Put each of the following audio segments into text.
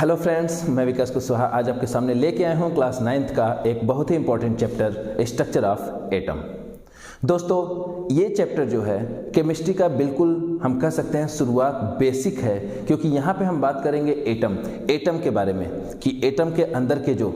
Hello friends, मैं विकास कुशवाहा आज आपके सामने लेके आया हूँ क्लास 9th का एक बहुत ही important chapter structure of atom. दोस्तों ये चैप्टर जो है केमिस्ट्री का बिल्कुल हम कह सकते हैं शुरुआत बेसिक है, क्योंकि यहाँ पे हम बात करेंगे एटम के बारे में कि एटम के अंदर के जो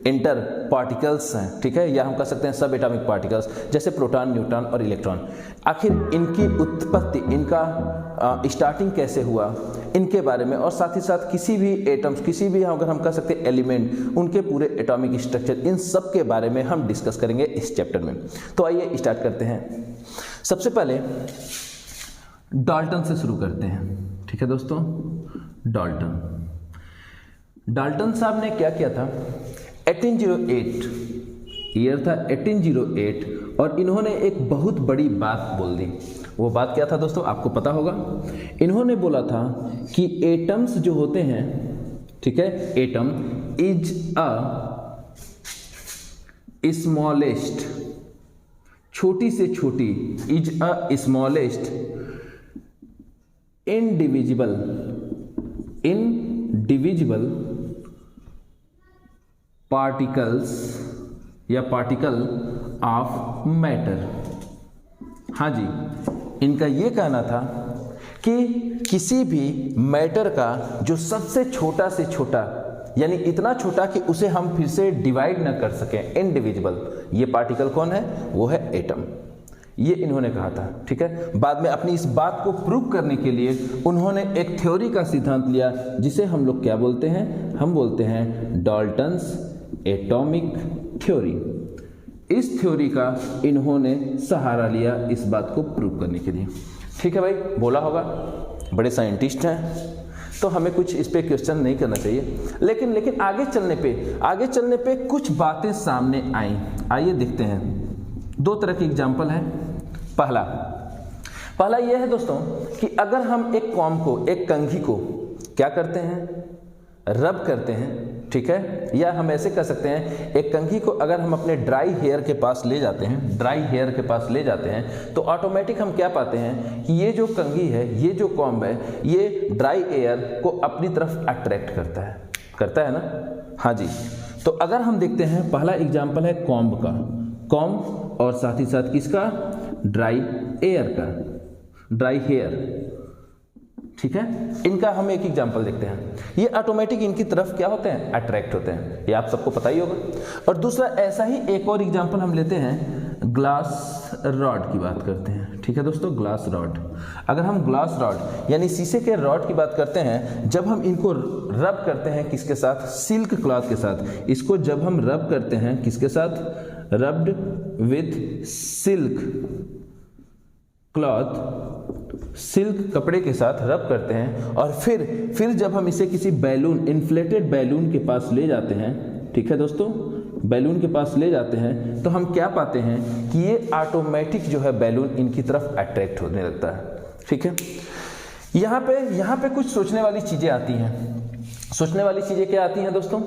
इंटर पार्टिकल्स हैं, ठीक है, या हम कह सकते हैं सब एटॉमिक पार्टिकल्स जैसे प्रोटॉन, न्यूट्रॉन और इलेक्ट्रॉन, आखिर इनकी उत्पत्ति, इनका स्टार्टिंग कैसे हुआ, इनके बारे में, और साथ ही साथ किसी भी एटम्स, किसी भी अगर हम कह सकते हैं एलिमेंट, उनके पूरे एटॉमिक स्ट्रक्चर, इन सब के बारे में हम डिस्कस करेंगे इस चैप्टर में। तो आइए स्टार्ट करते हैं। सबसे पहले डाल्टन से शुरू करते हैं, ठीक है दोस्तों। डाल्टन साहब ने क्या किया था? 1808 ईयर था 1808, और इन्होंने एक बहुत बड़ी बात बोल दी। वो बात क्या था दोस्तों, आपको पता होगा। इन्होंने बोला था कि एटम्स जो होते हैं, ठीक है, एटम इज अ स्मॉलेस्ट, छोटी से छोटी, is a smallest indivisible particles या पार्टिकल ऑफ मैटर। हाँ जी, इनका ये कहना था कि किसी भी मैटर का जो सबसे छोटा से छोटा, यानी इतना छोटा कि उसे हम फिर से डिवाइड ना कर सकें, इनडिविजिबल, ये पार्टिकल कौन है? वो है एटम। ये इन्होंने कहा था, ठीक है। बाद में अपनी इस बात को प्रूव करने के लिए उन्होंने एक थ्योरी का सिद्धांत लिया, जिसे हम लोग क्या बोलते हैं? हम बोलते हैं डाल्टन्स एटॉमिक थ्योरी। इस थ्योरी का इन्होंने सहारा लिया इस बात को प्रूव करने के लिए, ठीक है भाई। बोला होगा बड़े साइंटिस्ट हैं, तो हमें कुछ इस पे क्वेश्चन नहीं करना चाहिए, लेकिन आगे चलने पे कुछ बातें सामने आई। आइए देखते हैं। दो तरह के एग्जाम्पल हैं। पहला यह है दोस्तों कि अगर हम एक कॉम को, एक कंघी को क्या करते हैं? रब करते हैं, ठीक है, या हम ऐसे कह सकते हैं एक कंघी को अगर हम अपने ड्राई हेयर के पास ले जाते हैं, तो ऑटोमेटिक हम क्या पाते हैं कि ये जो कंघी है, ये जो कॉम्ब है, ये ड्राई एयर को अपनी तरफ अट्रैक्ट करता है ना। हाँ जी, तो अगर हम देखते हैं, पहला एग्जाम्पल है कॉम्ब का, कॉम्ब, और साथ ही साथ किसका? ड्राई एयर का, ड्राई हेयर, ठीक है। इनका हम एक एग्जांपल देखते हैं। ये ऑटोमेटिक इनकी तरफ क्या होते हैं? अट्रैक्ट होते हैं, ये आप सबको पता ही होगा। और दूसरा ऐसा ही एक और एग्जांपल हम लेते हैं, ग्लास रॉड की बात करते हैं, ठीक है दोस्तों। ग्लास रॉड, अगर हम ग्लास रॉड यानी शीशे के रॉड की बात करते हैं, जब हम इनको रब करते हैं किसके साथ? सिल्क क्लॉथ के साथ। इसको जब हम रब करते हैं किसके साथ? Rubbed with silk cloth, silk कपड़े के साथ रब करते हैं, और फिर जब हम इसे किसी बैलून, इन्फ्लेटेड बैलून के पास ले जाते हैं, ठीक है दोस्तों, बैलून के पास ले जाते हैं, तो हम क्या पाते हैं कि ये ऑटोमेटिक जो है बैलून इनकी तरफ अट्रैक्ट होने लगता है, ठीक है। यहाँ पे कुछ सोचने वाली चीजें आती हैं। सोचने वाली चीजें क्या आती हैं दोस्तों?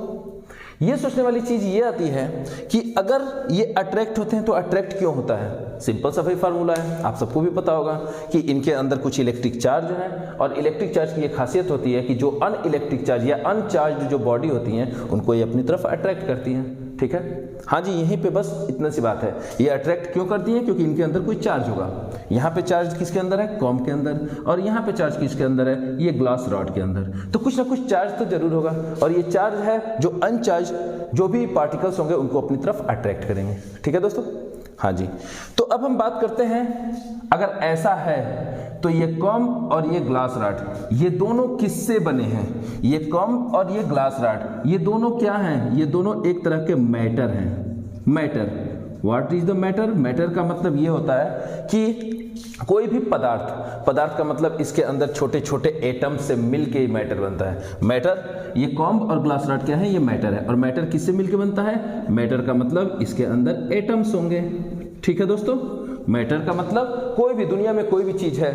ये सोचने वाली चीज ये आती है कि अगर ये अट्रैक्ट होते हैं तो अट्रैक्ट क्यों होता है? सिंपल सा भाई फार्मूला है, आप सबको भी पता होगा कि इनके अंदर कुछ इलेक्ट्रिक चार्ज है, और इलेक्ट्रिक चार्ज की ये खासियत होती है कि जो अनइलेक्ट्रिक चार्ज या अनचार्ज जो बॉडी होती हैं उनको ये अपनी तरफ अट्रैक्ट करती हैं, ठीक है। हाँ जी, यहीं पे बस इतना सी बात है। ये अट्रैक्ट क्यों करती है? क्योंकि इनके अंदर कोई चार्ज होगा। यहाँ पे चार्ज किसके अंदर है? कॉम्ब के अंदर। और यहाँ पे चार्ज किसके अंदर है? ये ग्लास रॉड के अंदर। तो कुछ ना कुछ चार्ज तो जरूर होगा, और ये चार्ज है जो अनचार्ज जो भी पार्टिकल्स होंगे उनको अपनी तरफ अट्रैक्ट करेंगे, ठीक है दोस्तों। हाँ जी, तो अब हम बात करते हैं, अगर ऐसा है तो ये कॉम्ब और ये ग्लास रॉड, ये दोनों किससे बने हैं? ये कॉम्ब और ये ग्लास रॉड, ये दोनों क्या हैं? ये दोनों एक तरह के मैटर हैं। Matter, what is the matter? Matter का मतलब ये होता है कि कोई भी पदार्थ का मतलब इसके अंदर छोटे छोटे एटम से मिलके मैटर बनता है। मैटर, ये कॉम्ब और ग्लास रॉड क्या है? ये मैटर है। और मैटर किससे मिलके बनता है? मैटर का मतलब इसके अंदर एटम्स होंगे, ठीक है दोस्तों। मैटर का मतलब कोई भी, दुनिया में कोई भी चीज है,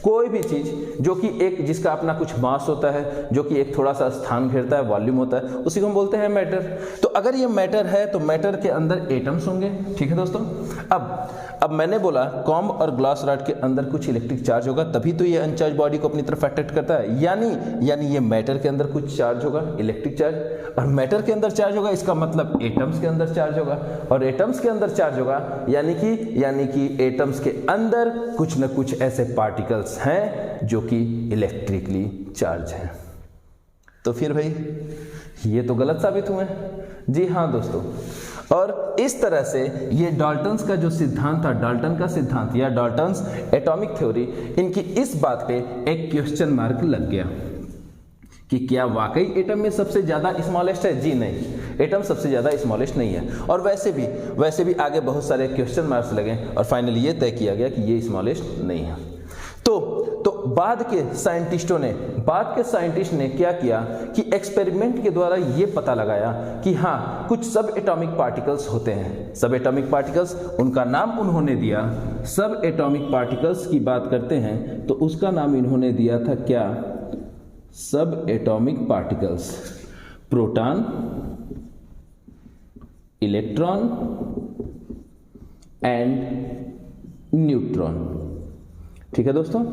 कोई भी चीज जो कि एक जिसका अपना कुछ मास होता है, जो कि एक थोड़ा सा स्थान घेरता है, वॉल्यूम होता है, उसी को हम बोलते हैं मैटर। तो अगर ये मैटर है तो मैटर के अंदर एटम्स होंगे, ठीक है दोस्तों। अब मैंने बोला कॉम्ब और ग्लास रॉड के अंदर कुछ इलेक्ट्रिक चार्ज होगा, तभी तो ये अनचार्ज बॉडी को अपनी तरफ अट्रैक्ट करता है, यानी ये मैटर के अंदर कुछ चार्ज होगा, इलेक्ट्रिक चार्ज, और मैटर के अंदर चार्ज होगा, इसका मतलब एटम्स के अंदर चार्ज होगा, और एटम्स के अंदर चार्ज होगा यानी कि एटम्स के अंदर कुछ न कुछ ऐसे पार्टिकल्स हैं जो कि इलेक्ट्रिकली चार्ज हैं। तो फिर भाई ये तो गलत साबित हुए। जी हाँ दोस्तों, और इस तरह से ये डाल्टन्स का जो सिद्धांत था, डाल्टन का सिद्धांत या डाल्टन्स एटॉमिक थ्योरी, इनकी इस बात पे एक क्वेश्चन मार्क लग गया कि क्या वाकई एटम में सबसे ज्यादा स्मॉलेस्ट है? जी नहीं, एटम सबसे ज्यादा स्मॉलेस्ट नहीं है। और वैसे भी आगे बहुत सारे क्वेश्चन मार्क्स लगे और फाइनली ये तय किया गया कि ये स्मॉलेस्ट नहीं है। तो बाद के साइंटिस्ट ने क्या किया कि एक्सपेरिमेंट के द्वारा ये पता लगाया कि हाँ, कुछ सब एटॉमिक पार्टिकल्स होते हैं। सब एटॉमिक पार्टिकल्स, उनका नाम उन्होंने दिया, सब एटॉमिक पार्टिकल्स की बात करते हैं तो उसका नाम इन्होंने दिया था क्या? सब atomic particles, proton, electron and neutron. ठीक है दोस्तों,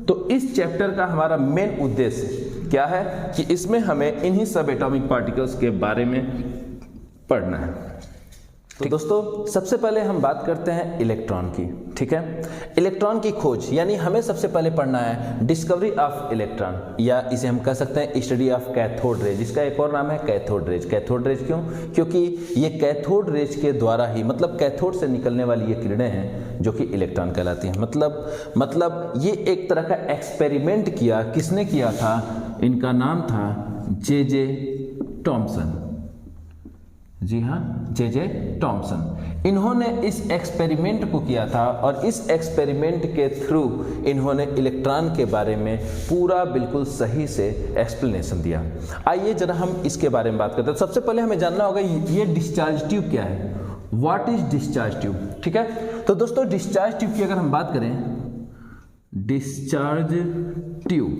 तो इस चैप्टर का हमारा मेन उद्देश्य क्या है कि इसमें हमें इन्हीं सब एटॉमिक पार्टिकल्स के बारे में पढ़ना है। तो दोस्तों सबसे पहले हम बात करते हैं इलेक्ट्रॉन की। ठीक है, इलेक्ट्रॉन की खोज, यानी हमें सबसे पहले पढ़ना है डिस्कवरी ऑफ इलेक्ट्रॉन, या इसे हम कह सकते हैं स्टडी ऑफ कैथोड रेज। इसका एक और नाम है कैथोड रेज। कैथोड रेज क्यों? क्योंकि ये कैथोड रेज के द्वारा ही, मतलब कैथोड से निकलने वाली ये किरणें हैं जो कि इलेक्ट्रॉन कहलाती हैं। मतलब ये एक तरह का एक्सपेरिमेंट किया। किसने किया था? इनका नाम था जे टॉमसन। जी हाँ, जे टॉमसन। इन्होंने इस एक्सपेरिमेंट को किया था और इस एक्सपेरिमेंट के थ्रू इन्होंने इलेक्ट्रॉन के बारे में पूरा बिल्कुल सही से एक्सप्लेनेशन दिया। आइए जरा हम इसके बारे में बात करते हैं। सबसे पहले हमें जानना होगा ये डिस्चार्ज ट्यूब क्या है। What is discharge tube? ठीक है, तो दोस्तों डिस्चार्ज ट्यूब की अगर हम बात करें, डिस्चार्ज ट्यूब,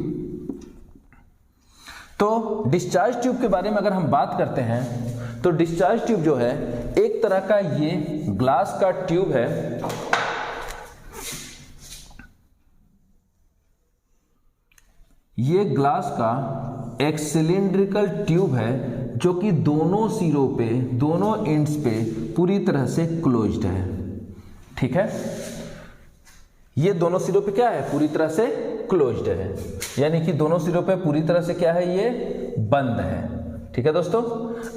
तो डिस्चार्ज ट्यूब के बारे में अगर हम बात करते हैं तो डिस्चार्ज ट्यूब जो है एक तरह का ये ग्लास का ट्यूब है। ये ग्लास का एक सिलिंड्रिकल ट्यूब है जो कि दोनों सिरों पे, दोनों एंड्स पे पूरी तरह से क्लोज्ड है। ठीक है, ये दोनों सिरों पे क्या है? पूरी तरह से क्लोज्ड है, यानी कि दोनों सिरों पे पूरी तरह से क्या है? ये बंद है। ठीक है दोस्तों,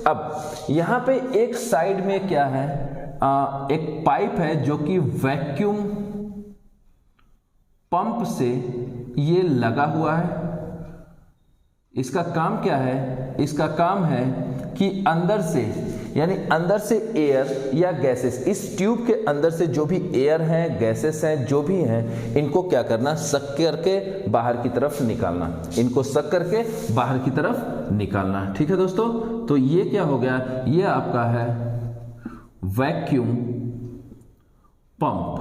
अब यहां पे एक साइड में क्या है? एक पाइप है जो कि वैक्यूम पंप से ये लगा हुआ है। इसका काम क्या है? इसका काम है कि अंदर से, यानी अंदर से एयर या गैसेस, इस ट्यूब के अंदर से जो भी एयर हैं, गैसेस हैं, जो भी हैं, इनको क्या करना? सक करके बाहर की तरफ निकालना। इनको सक करके बाहर की तरफ निकालना। ठीक है दोस्तों, तो ये क्या हो गया? ये आपका है वैक्यूम पंप,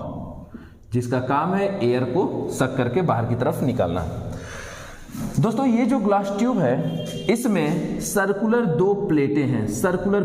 जिसका काम है एयर को सक करके बाहर की तरफ निकालना। दोस्तों ये जो ग्लास ट्यूब है इसमें सर्कुलर दो प्लेटें हैं, सर्कुलर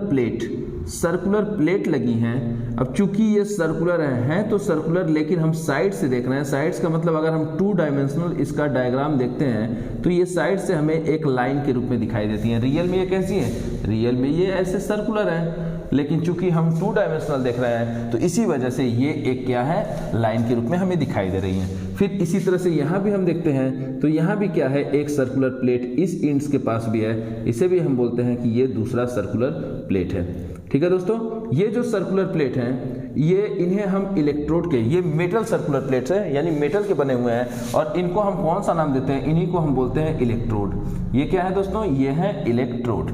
प्लेट लगी हैं। अब चूंकि ये सर्कुलर हैं तो सर्कुलर, लेकिन हम साइड से देख रहे हैं। साइड्स का मतलब अगर हम 2 डायमेंशनल इसका डायग्राम देखते हैं तो ये साइड से हमें एक लाइन के रूप में दिखाई देती हैं। रियल में ये कैसी है? रियल में ये ऐसे सर्कुलर है, लेकिन चूंकि हम 2 डायमेंशनल देख रहे हैं तो इसी वजह से ये एक क्या है? लाइन के रूप में हमें दिखाई दे रही है। फिर इसी तरह से यहाँ भी हम देखते हैं तो यहाँ भी क्या है? एक सर्कुलर प्लेट इस एंड्स के पास भी है, इसे भी हम बोलते हैं कि ये दूसरा सर्कुलर प्लेट है। ठीक है दोस्तों, ये जो सर्कुलर प्लेट हैं, ये इन्हें हम इलेक्ट्रोड के, ये मेटल सर्कुलर प्लेट्स है, यानी मेटल के बने हुए हैं, और इनको हम कौन सा नाम देते हैं? इन्हीं को हम बोलते हैं इलेक्ट्रोड। ये क्या है दोस्तों? ये है इलेक्ट्रोड।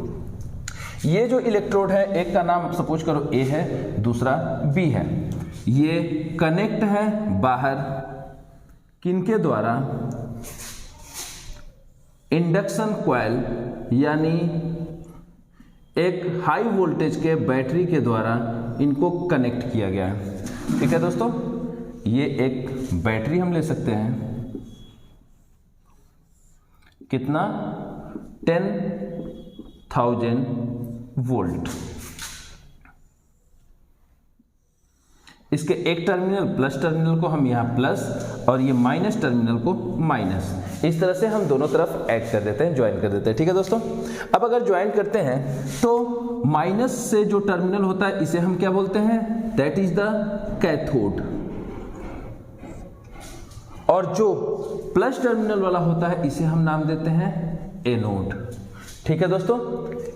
ये जो इलेक्ट्रोड है, एक का नाम सपोज करो ए है, दूसरा बी है। ये कनेक्ट है बाहर किनके द्वारा? इंडक्शन कॉइल, यानी एक हाई वोल्टेज के बैटरी के द्वारा इनको कनेक्ट किया गया है। ठीक है दोस्तों, ये एक बैटरी हम ले सकते हैं, कितना 10,000 वोल्ट। इसके एक टर्मिनल प्लस टर्मिनल को हम यहाँ प्लस और ये माइनस टर्मिनल को माइनस, इस तरह से हम दोनों तरफ ऐड कर देते हैं, ज्वाइन कर देते हैं। ठीक है दोस्तों, अब अगर ज्वाइन करते हैं तो माइनस से जो टर्मिनल होता है इसे हम क्या बोलते हैं, दैट इज द कैथोड, और जो प्लस टर्मिनल वाला होता है इसे हम नाम देते हैं एनोड। ठीक है दोस्तों,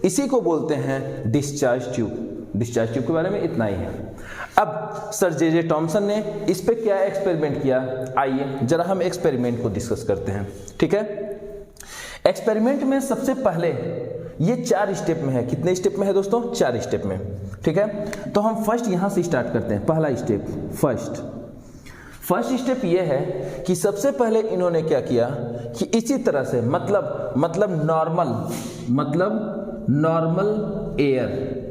इसी को बोलते हैं डिस्चार्ज ट्यूब। डिस्चार्ज ट्यूब के बारे में इतना ही है। अब सर जे टॉमसन ने इस पे क्या एक्सपेरिमेंट किया, आइए जरा हम एक्सपेरिमेंट को डिस्कस करते हैं। ठीक है, एक्सपेरिमेंट में सबसे पहले ये 4 स्टेप में है। कितने स्टेप में है दोस्तों, 4 स्टेप में। ठीक है, तो हम फर्स्ट यहां से स्टार्ट करते हैं। पहला स्टेप, फर्स्ट स्टेप ये है कि सबसे पहले इन्होंने क्या किया कि इसी तरह से मतलब नॉर्मल एयर,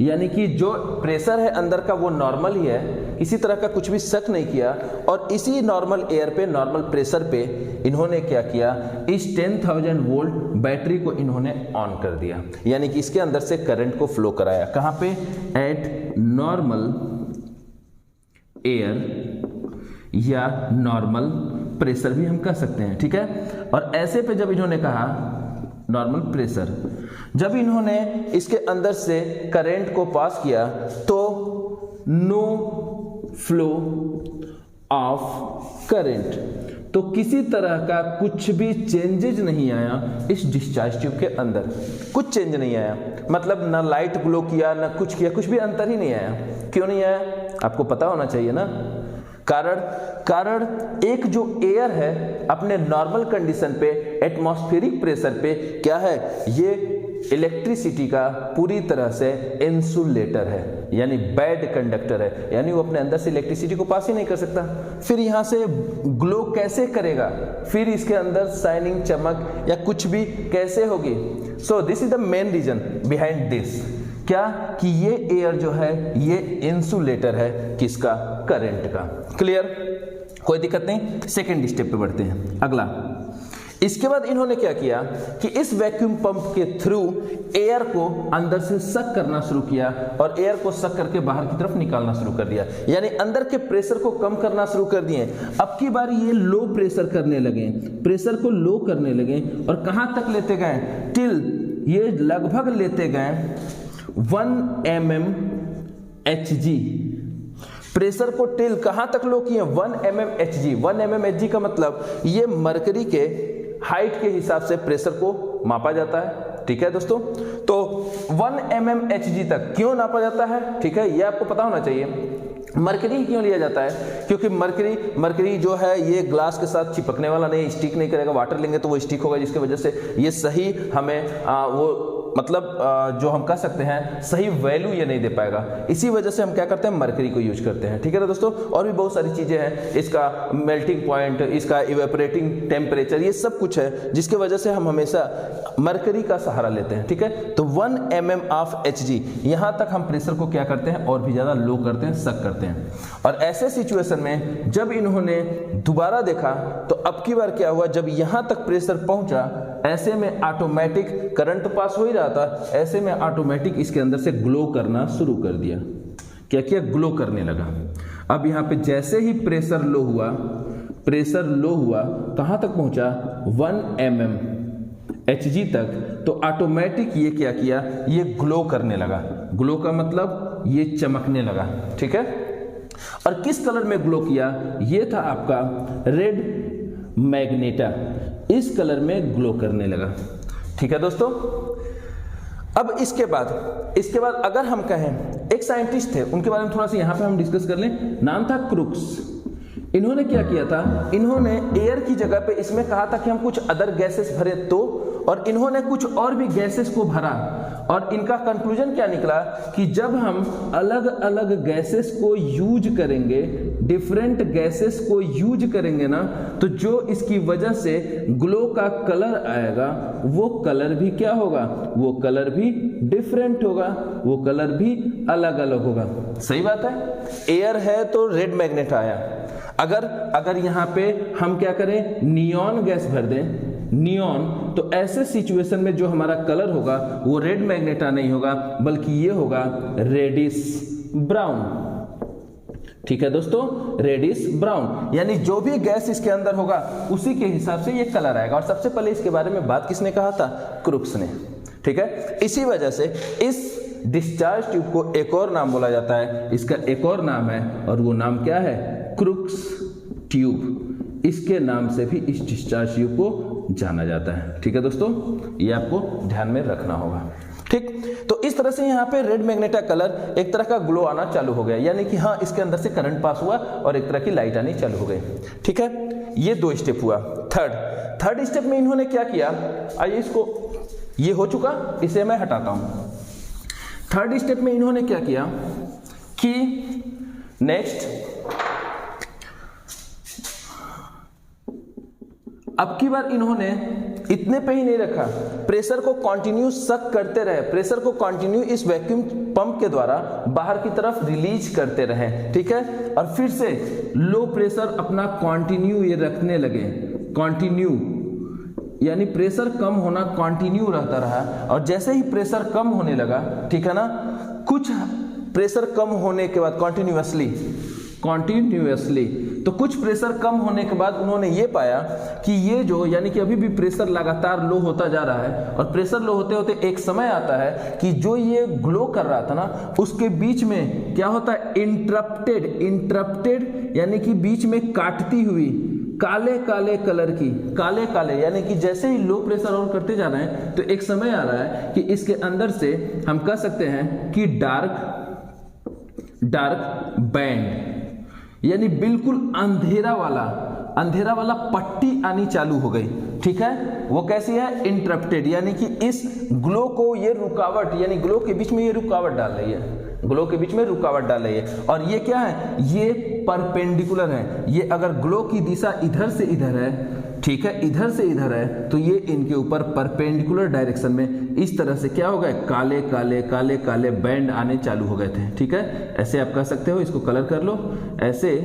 यानी कि जो प्रेशर है अंदर का वो नॉर्मल ही है, किसी तरह का कुछ भी शक नहीं किया, और इसी नॉर्मल एयर पे, नॉर्मल प्रेशर पे इन्होंने क्या किया, इस 10,000 वोल्ट बैटरी को इन्होंने ऑन कर दिया, यानी कि इसके अंदर से करंट को फ्लो कराया। कहां पे, एट नॉर्मल एयर या नॉर्मल प्रेशर भी हम कह सकते हैं। ठीक है, और ऐसे पे जब इन्होंने कहा नॉर्मल प्रेशर, जब इन्होंने इसके अंदर से करंट को पास किया तो नो फ्लो ऑफ करंट, तो किसी तरह का कुछ भी चेंजेज नहीं आया इस डिस्चार्ज ट्यूब के अंदर, कुछ चेंज नहीं आया, मतलब ना लाइट ग्लो किया ना कुछ किया, कुछ भी अंतर ही नहीं आया। क्यों नहीं आया, आपको पता होना चाहिए ना। कारण एक जो एयर है अपने नॉर्मल कंडीशन पे, एटमॉस्फेरिक प्रेशर पे क्या है, ये इलेक्ट्रिसिटी का पूरी तरह से इंसुलेटर है, यानी बैड कंडक्टर है, यानी वो अपने अंदर से इलेक्ट्रिसिटी को पास ही नहीं कर सकता। फिर यहां से ग्लो कैसे करेगा, फिर इसके अंदर शाइनिंग, चमक या कुछ भी कैसे होगी। So this is the main reason behind this, क्या कि ये एयर जो है ये इंसुलेटर है, किसका, करंट का। क्लियर, कोई दिक्कत नहीं। सेकेंड स्टेप पे बढ़ते हैं, अगला। इसके बाद इन्होंने क्या किया कि इस वैक्यूम पंप के थ्रू एयर को अंदर से सक करना शुरू किया और एयर को सक करके बाहर की तरफ निकालना शुरू कर दिया, यानी अंदर के प्रेशर को कम करना शुरू कर दिए। अब की बारी ये लो प्रेशर करने लगे, प्रेशर को लो करने लगे, और कहां तक लेते गए, टिल ये लगभग लेते गए 1 mmHg। प्रेशर को टिल कहां तक लो किए, 1 mmHg। 1 mmHg का मतलब ये मरकरी के हाइट के हिसाब से प्रेशर को मापा जाता है। ठीक है दोस्तों, तो 1 mmHg तक क्यों नापा जाता है, ठीक है, ये आपको पता होना चाहिए। मरकरी क्यों लिया जाता है, क्योंकि मरकरी जो है ये ग्लास के साथ चिपकने वाला नहीं, स्टिक नहीं करेगा, वाटर लेंगे तो वो स्टिक होगा, जिसकी वजह से ये सही हमें वो मतलब जो हम कह सकते हैं सही वैल्यू ये नहीं दे पाएगा। इसी वजह से हम क्या करते हैं, मरकरी को यूज करते हैं। ठीक है ना दोस्तों, और भी बहुत सारी चीजें हैं, इसका मेल्टिंग पॉइंट, इसका इवेपोरेटिंग टेम्परेचर, ये सब कुछ है जिसके वजह से हम हमेशा मरकरी का सहारा लेते हैं। ठीक है, तो 1 mmHg यहां तक हम प्रेशर को क्या करते हैं, और भी ज्यादा लो करते हैं, सक करते हैं। और ऐसे सिचुएशन में जब इन्होंने दोबारा देखा तो अब की बार क्या हुआ, जब यहां तक प्रेशर पहुंचा, ऐसे में ऑटोमेटिक करंट पास हो ही रहा था, ऐसे में ऑटोमेटिक इसके अंदर से ग्लो करना शुरू कर दिया। क्या किया, ग्लो करने लगा। अब यहां पे जैसे ही प्रेशर लो हुआ, कहां तक पहुंचा, 1 mmHg तक, तो ऑटोमेटिक ये क्या किया, ये ग्लो करने लगा। ग्लो का मतलब ये चमकने लगा। ठीक है, और किस कलर में ग्लो किया, ये था आपका रेड मैग्नेटा, इस कलर में ग्लो करने लगा। ठीक है दोस्तों, अब इसके बाद अगर हम कहें, एक साइंटिस्ट थे, उनके बारे में थोड़ा सा यहां पे हम डिस्कस कर लें, नाम था क्रुक्स। इन्होंने क्या किया था, इन्होंने एयर की जगह पे इसमें कहा था कि हम कुछ अदर गैसेस भरे, तो और इन्होंने कुछ और भी गैसेस को भरा, और इनका कंक्लूजन क्या निकला कि जब हम अलग अलग गैसेस को यूज करेंगे, डिफरेंट गैसेस को यूज करेंगे ना, तो जो इसकी वजह से ग्लो का कलर आएगा, वो कलर भी क्या होगा, वो कलर भी डिफरेंट होगा, वो कलर भी अलग अलग होगा। सही बात है, एयर है तो रेड मैग्नेट आया। अगर यहां पे हम क्या करें, नियॉन गैस भर दें, नियॉन, तो ऐसे सिचुएशन में जो हमारा कलर होगा वो रेड मैग्नेटा नहीं होगा, बल्कि ये होगा रेडिश ब्राउन। ठीक है दोस्तों, रेडिश ब्राउन, यानी जो भी गैस इसके अंदर होगा उसी के हिसाब से ये कलर आएगा। और सबसे पहले इसके बारे में बात किसने कहा था? क्रुक्स ने। ठीक है, इसी वजह से इस डिस्चार्ज ट्यूब को एक और नाम बोला जाता है, इसका एक और नाम है और वो नाम क्या है? Crookes tube. इसके नाम से भी इस डिस्चार्ज ट्यूब को जाना जाता है। ठीक है दोस्तों, ये आपको ध्यान में रखना होगा। ठीक, तो इस तरह से यहाँ पे रेड मैग्नेटा कलर एक तरह का ग्लो आना चालू हो गया, यानी कि हाँ इसके अंदर से करंट पास हुआ और एक तरह की लाइट आनी चालू हो गई। ठीक है, ये 2 स्टेप हुआ। थर्ड स्टेप में इन्होंने क्या किया? आइए, इसको, ये हो चुका, इसे मैं हटाता हूं। थर्ड स्टेप में इन्होंने क्या किया कि नेक्स्ट अब की बार इन्होंने इतने पे ही नहीं रखा, प्रेशर को कंटिन्यू सक करते रहे, प्रेशर को कंटिन्यू इस वैक्यूम पंप के द्वारा बाहर की तरफ रिलीज करते रहे। ठीक है, और फिर से लो प्रेशर अपना कंटिन्यू ये रखने लगे, कंटिन्यू, यानी प्रेशर कम होना कंटिन्यू रहता रहा। और जैसे ही प्रेशर कम होने लगा, ठीक है ना, कुछ प्रेशर कम होने के बाद कंटिन्यूअसली तो कुछ प्रेशर कम होने के बाद उन्होंने ये पाया कि ये जो, यानी कि अभी भी प्रेशर लगातार लो होता जा रहा है, और प्रेशर लो होते होते एक समय आता है कि जो ये ग्लो कर रहा था ना, उसके बीच में क्या होता है? इंटरप्टेड, यानी कि बीच में काटती हुई काले काले कलर की, काले काले, यानी कि जैसे ही लो प्रेशर और करते जा रहे हैं तो एक समय आ रहा है कि इसके अंदर से हम कह सकते हैं कि डार्क बैंड, यानी बिल्कुल अंधेरा वाला पट्टी आनी चालू हो गई। ठीक है, वो कैसी है? इंटरप्टेड, यानी कि इस ग्लो को ये रुकावट, यानी ग्लो के बीच में ये रुकावट डाल रही है, ग्लो के बीच में रुकावट डाल रही है। और ये क्या है? ये परपेंडिकुलर है। ये अगर ग्लो की दिशा इधर से इधर है, ठीक है, इधर से इधर है, तो ये इनके ऊपर परपेंडिकुलर डायरेक्शन में इस तरह से क्या हो गए? काले काले काले काले बैंड आने चालू हो गए थे। ठीक है, ऐसे आप कह सकते हो, इसको कलर कर लो, ऐसे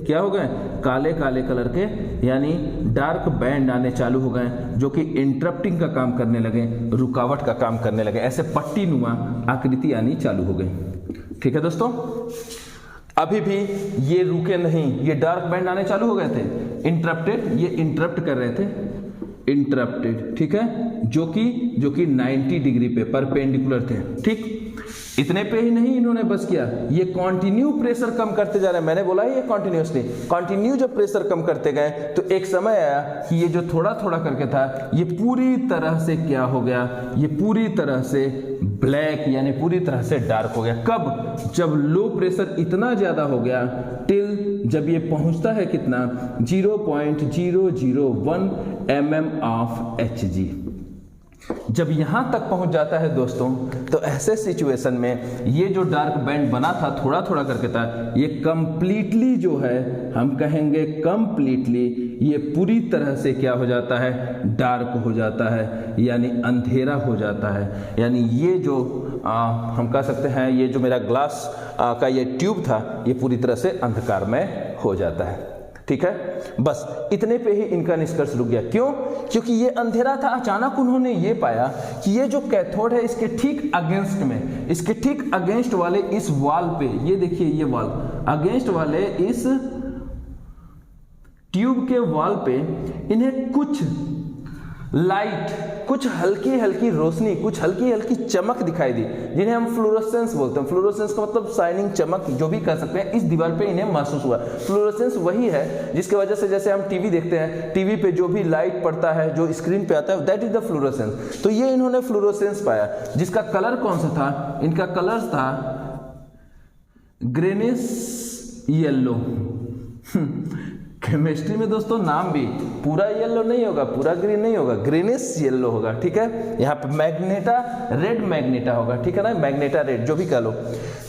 क्या हो गए? काले काले कलर के, यानी डार्क बैंड आने चालू हो गए, जो कि इंटरप्टिंग का काम करने लगे, रुकावट का काम करने लगे, ऐसे पट्टी नुमा आकृति आनी चालू हो गई। ठीक है दोस्तों, अभी भी ये रुके नहीं, ये डार्क बैंड आने चालू हो गए थे, इंटरप्टेड, ये इंटरप्ट कर रहे थे, इंटरप्टेड। ठीक है, जो कि 90 डिग्री पे परपेंडिकुलर थे। ठीक, इतने पे ही नहीं इन्होंने बस किया, ये कंटिन्यू प्रेशर कम करते जा रहे हैं। मैंने बोला ये कंटिन्यूअसली, कंटिन्यू जब प्रेशर कम करते गए तो एक समय आया कि ये जो थोड़ा थोड़ा करके था, ये पूरी तरह से क्या हो गया? ये पूरी तरह से ब्लैक, यानी पूरी तरह से डार्क हो गया। कब? जब लो प्रेशर इतना ज्यादा हो गया, टिल जब ये पहुंचता है कितना? 0.001 mm ऑफ Hg। जब यहां तक पहुंच जाता है दोस्तों, तो ऐसे सिचुएशन में ये जो डार्क बैंड बना था, थोड़ा थोड़ा करके था, ये कंप्लीटली जो है, हम कहेंगे कंप्लीटली, ये पूरी तरह से क्या हो जाता है? डार्क हो जाता है, यानी अंधेरा हो जाता है। यानी ये जो हम कह सकते हैं, ये जो मेरा ग्लास का ये ट्यूब था, ये पूरी तरह से अंधकार में हो जाता है। ठीक है, बस इतने पे ही इनका निष्कर्ष रुक गया। क्यों? क्योंकि ये अंधेरा था। अचानक उन्होंने ये पाया कि ये जो कैथोड है, इसके ठीक अगेंस्ट में, इसके ठीक अगेंस्ट वाले इस वॉल पे, ये देखिए ये वॉल, अगेंस्ट वाले इस ट्यूब के वॉल पे इन्हें कुछ लाइट, कुछ हल्की हल्की रोशनी, कुछ हल्की हल्की चमक दिखाई दी, जिन्हें हम फ्लोरोसेंस बोलते हैं। फ्लोरोसेंस का मतलब शाइनिंग, चमक, जो भी कह सकते हैं। इस दीवार पे इन्हें महसूस हुआ। फ्लोरोसेंस वही है जिसकी वजह से, जैसे हम टीवी देखते हैं, टीवी पे जो भी लाइट पड़ता है, जो स्क्रीन पे आता है, दैट इज द फ्लोरोसेंस। तो ये इन्होंने फ्लोरोसेंस पाया, जिसका कलर कौन सा था? इनका कलर था ग्रेनिश येलो। केमिस्ट्री में दोस्तों नाम भी पूरा येलो नहीं होगा, पूरा ग्रीन नहीं होगा, ग्रीनिश येलो होगा। ठीक है, यहाँ पे मैग्नेटा रेड मैग्नेटा होगा। ठीक है ना, मैग्नेटा रेड, जो भी कह लो।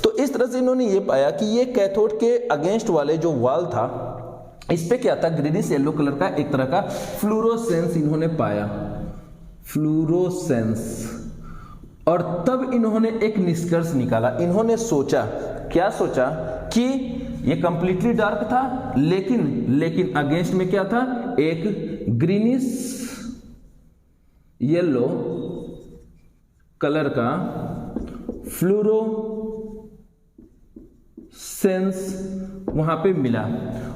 तो इस तरह से इन्होंने ये पाया कि ये कैथोड के अगेंस्ट वाले जो वॉल था, इस पे क्या था? ग्रीनिश येलो कलर का एक तरह का फ्लोरोसेंस इन्होंने पाया, फ्लोरोसेंस। और तब इन्होंने एक निष्कर्ष निकाला। इन्होंने सोचा, क्या सोचा? कि ये कंप्लीटली डार्क था, लेकिन अगेंस्ट में क्या था? एक ग्रीनिश येलो कलर का फ्लोरोसेंस वहां पे मिला,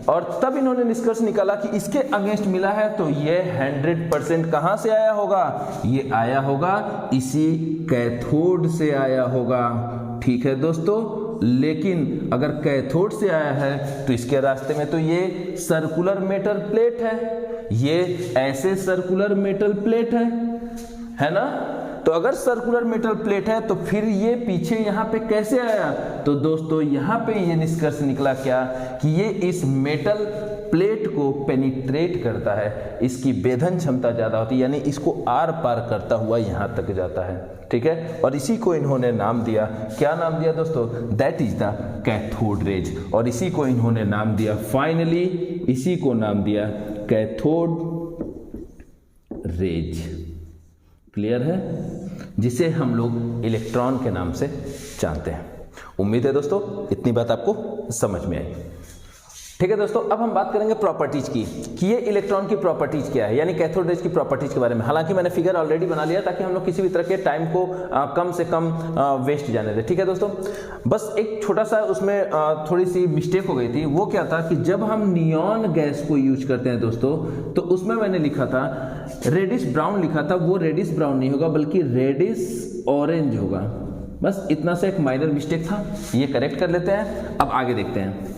और तब इन्होंने निष्कर्ष निकाला कि इसके अगेंस्ट मिला है, तो ये 100% कहां से आया होगा, ये आया होगा इसी कैथोड से आया होगा। ठीक है दोस्तों, लेकिन अगर कैथोड से आया है तो इसके रास्ते में तो ये सर्कुलर मेटल प्लेट है, ये ऐसे सर्कुलर मेटल प्लेट है ना। तो अगर सर्कुलर मेटल प्लेट है तो फिर ये पीछे यहाँ पे कैसे आया, तो दोस्तों यहाँ पे ये निष्कर्ष निकला क्या कि ये इस मेटल प्लेट को पेनिट्रेट करता है, इसकी भेदन क्षमता ज्यादा होती है, यानी इसको आर पार करता हुआ यहाँ तक जाता है। ठीक है, और इसी को इन्होंने नाम दिया, क्या नाम दिया दोस्तों, that is the cathode rays, और इसी को इन्होंने नाम दिया, फाइनली इसी को नाम दिया कैथोड रेज। क्लियर है, जिसे हम लोग इलेक्ट्रॉन के नाम से जानते हैं। उम्मीद है दोस्तों इतनी बात आपको समझ में आई। ठीक है दोस्तों, अब हम बात करेंगे प्रॉपर्टीज की कि ये इलेक्ट्रॉन की प्रॉपर्टीज क्या है, यानी कैथोड रेज की प्रॉपर्टीज के बारे में। हालांकि मैंने फिगर ऑलरेडी बना लिया ताकि हम लोग किसी भी तरह के टाइम को कम से कम वेस्ट जाने दें। ठीक है दोस्तों, बस एक छोटा सा उसमें थोड़ी सी मिस्टेक हो गई थी। वो क्या था कि जब हम नियॉन गैस को यूज करते हैं दोस्तों, तो उसमें मैंने लिखा था रेडिश ब्राउन लिखा था, वो रेडिश ब्राउन नहीं होगा बल्कि रेडिश ऑरेंज होगा। बस इतना सा एक माइनर मिस्टेक था, ये करेक्ट कर लेते हैं। अब आगे देखते हैं।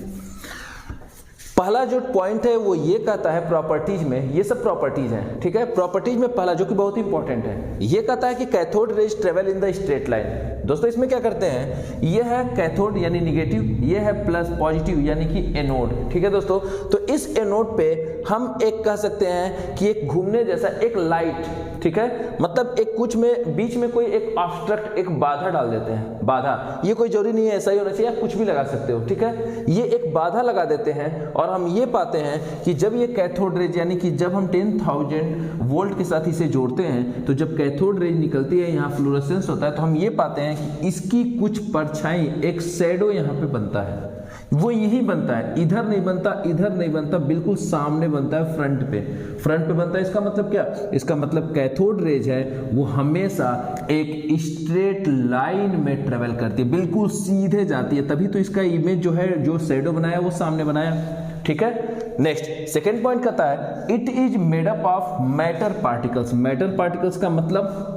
पहला जो पॉइंट है वो ये कहता है प्रॉपर्टीज में, ये सब प्रॉपर्टीज हैं। ठीक है, प्रॉपर्टीज में पहला जो कि बहुत इंपॉर्टेंट है, ये कहता है कि cathode rays travel in the straight line. दोस्तों इसमें क्या करते हैं, ये है कैथोड यानी निगेटिव, ये है प्लस पॉजिटिव यानी कि एनोड। ठीक है दोस्तों, तो इस एनोड पे हम एक कह सकते हैं कि एक घूमने जैसा एक लाइट, ठीक है, मतलब एक कुछ में बीच में कोई एक ऑब्स्ट्रक्ट, एक बाधा डाल देते हैं। बाधा, ये कोई जरूरी नहीं है ऐसा ही होना चाहिए, कुछ भी लगा सकते हो। ठीक है, ये एक बाधा लगा देते हैं और हम ये पाते हैं कि जब ये कैथोड रेज यानी कि जब हम 10,000 वोल्ट के साथ इसे जोड़ते हैं, तो जब कैथोड रेज निकलती है, यहाँ फ्लोरोसेंस होता है, तो हम ये पाते हैं कि इसकी कुछ परछाई, एक शैडो यहाँ पे बनता है। वो यही बनता है, इधर नहीं बनता, इधर नहीं बनता, बिल्कुल सामने बनता है, फ्रंट पे बनता है। इसका मतलब क्या, इसका मतलब कैथोड रेज है वो हमेशा एक स्ट्रेट लाइन में ट्रेवल करती है, बिल्कुल सीधे जाती है, तभी तो इसका इमेज जो है, जो शैडो बनाया वो सामने बनाया। ठीक है, नेक्स्ट सेकेंड पॉइंट कहता है it is made up of matter particles. Matter particles का मतलब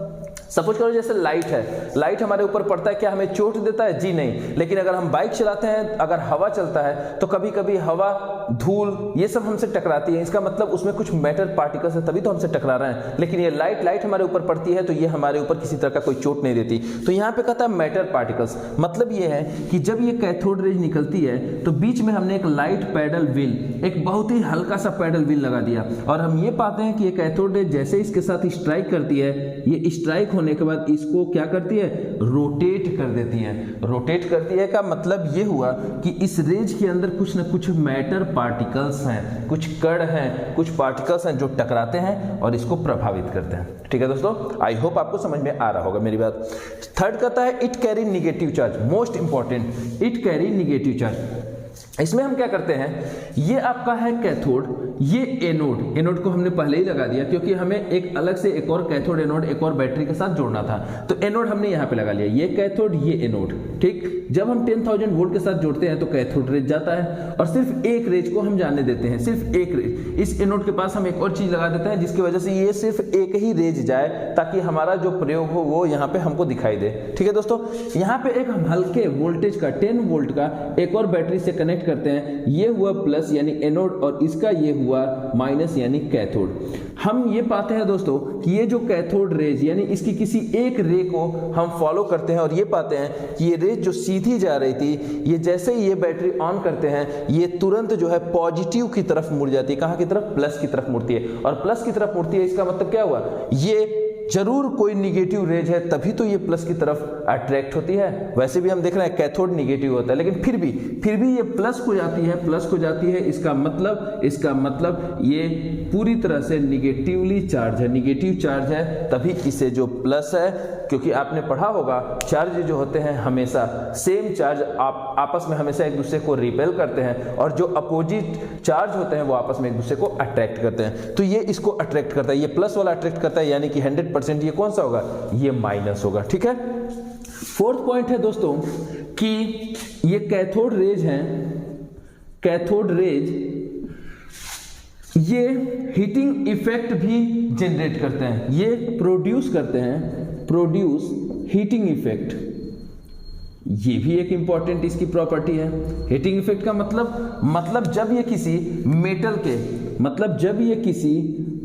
सपोज करो जैसे लाइट है, लाइट हमारे ऊपर पड़ता है, क्या हमें चोट देता है, जी नहीं। लेकिन अगर हम बाइक चलाते हैं, अगर हवा चलता है, तो कभी कभी हवा, धूल, ये सब हमसे टकराती है, इसका मतलब उसमें कुछ मैटर पार्टिकल्स है, तभी तो हमसे टकरा रहे हैं। लेकिन ये लाइट हमारे ऊपर पड़ती है, तो ये हमारे ऊपर किसी तरह का कोई चोट नहीं देती। तो यहाँ पे कहता है मैटर पार्टिकल्स, मतलब ये है कि जब ये कैथोड रेज निकलती है, तो बीच में हमने एक लाइट पैडल व्हील, एक बहुत ही हल्का सा पैडल व्हील लगा दिया, और हम ये पाते हैं कि ये कैथोड रेज जैसे इसके साथ स्ट्राइक करती है, ये स्ट्राइक होने के बाद इसको क्या करती है, रोटेट कर देती है। रोटेट करती है का मतलब ये हुआ कि इस रेज के अंदर कुछ न कुछ मैटर पार्टिकल्स हैं, कुछ कण हैं, कुछ पार्टिकल्स हैं जो टकराते हैं और इसको प्रभावित करते हैं। ठीक है दोस्तों, आई होप आपको समझ में आ रहा होगा मेरी बात। थर्ड कहता है it carry negative charge, most important, it carry negative charge. इसमें हम क्या करते हैं, ये आपका है कैथोड, ये एनोड, एनोड को हमने पहले ही लगा दिया क्योंकि हमें एक अलग से एक और कैथोड एनोड एक और बैटरी के साथ जोड़ना था, तो एनोड हमने यहाँ पे लगा लिया, ये कैथोड ये एनोड। ठीक, जब हम 10,000 वोल्ट के साथ जोड़ते हैं तो कैथोड रेज जाता है और सिर्फ एक रेज को हम जाने देते हैं, सिर्फ एक रेज। इस एनोड के पास हम एक और चीज लगा देते हैं जिसकी वजह से ये सिर्फ एक ही रेज जाए, ताकि हमारा जो प्रयोग हो वो यहाँ पे हमको दिखाई दे। ठीक है दोस्तों, यहाँ पे एक हम हल्के वोल्टेज का 10 वोल्ट का एक और बैटरी से कनेक्ट करते हैं, ये हुआ प्लस यानी एनोड और इसका ये हुआ माइनस यानी कैथोड। हम ये पाते हैं दोस्तों कि ये जो कैथोड रेज यानी इसकी किसी एक रे को हम फॉलो करते हैं और ये पाते हैं कि ये रेज जो सीधी जा रही थी, ये जैसे ही ये बैटरी ऑन करते हैं, ये तुरंत जो है पॉजिटिव की तरफ मुड़ जाती है। कहां की तरफ, प्लस की तरफ मुड़ती है, और प्लस की तरफ मुड़ती है, इसका मतलब क्या हुआ, ये जरूर कोई निगेटिव रेज है, तभी तो ये प्लस की तरफ अट्रैक्ट होती है। वैसे भी हम देख रहे हैं कैथोड निगेटिव होता है, लेकिन फिर भी ये प्लस को जाती है, प्लस को जाती है, इसका मतलब ये पूरी तरह से निगेटिवली चार्ज है, निगेटिव चार्ज है, तभी इसे जो प्लस है, क्योंकि आपने पढ़ा होगा चार्ज जो होते हैं हमेशा सेम चार्ज आपस में हमेशा एक दूसरे को रिपेल करते हैं, और जो अपोजिट चार्ज होते हैं वो आपस में एक दूसरे को अट्रैक्ट करते हैं। तो ये इसको अट्रैक्ट करता है, ये प्लस वाला अट्रैक्ट करता है, यानी कि 100% 10% ये कौन सा होगा, ये माइनस होगा। ठीक है, फोर्थ पॉइंट है दोस्तों कि ये कैथोड रेज हैं, कैथोड रेज ये हीटिंग इफेक्ट भी जनरेट करते हैं, ये प्रोड्यूस करते हैं, प्रोड्यूस हीटिंग इफेक्ट, ये भी एक इंपॉर्टेंट इसकी प्रॉपर्टी है। हीटिंग इफेक्ट का मतलब जब ये किसी मेटल के, जब ये किसी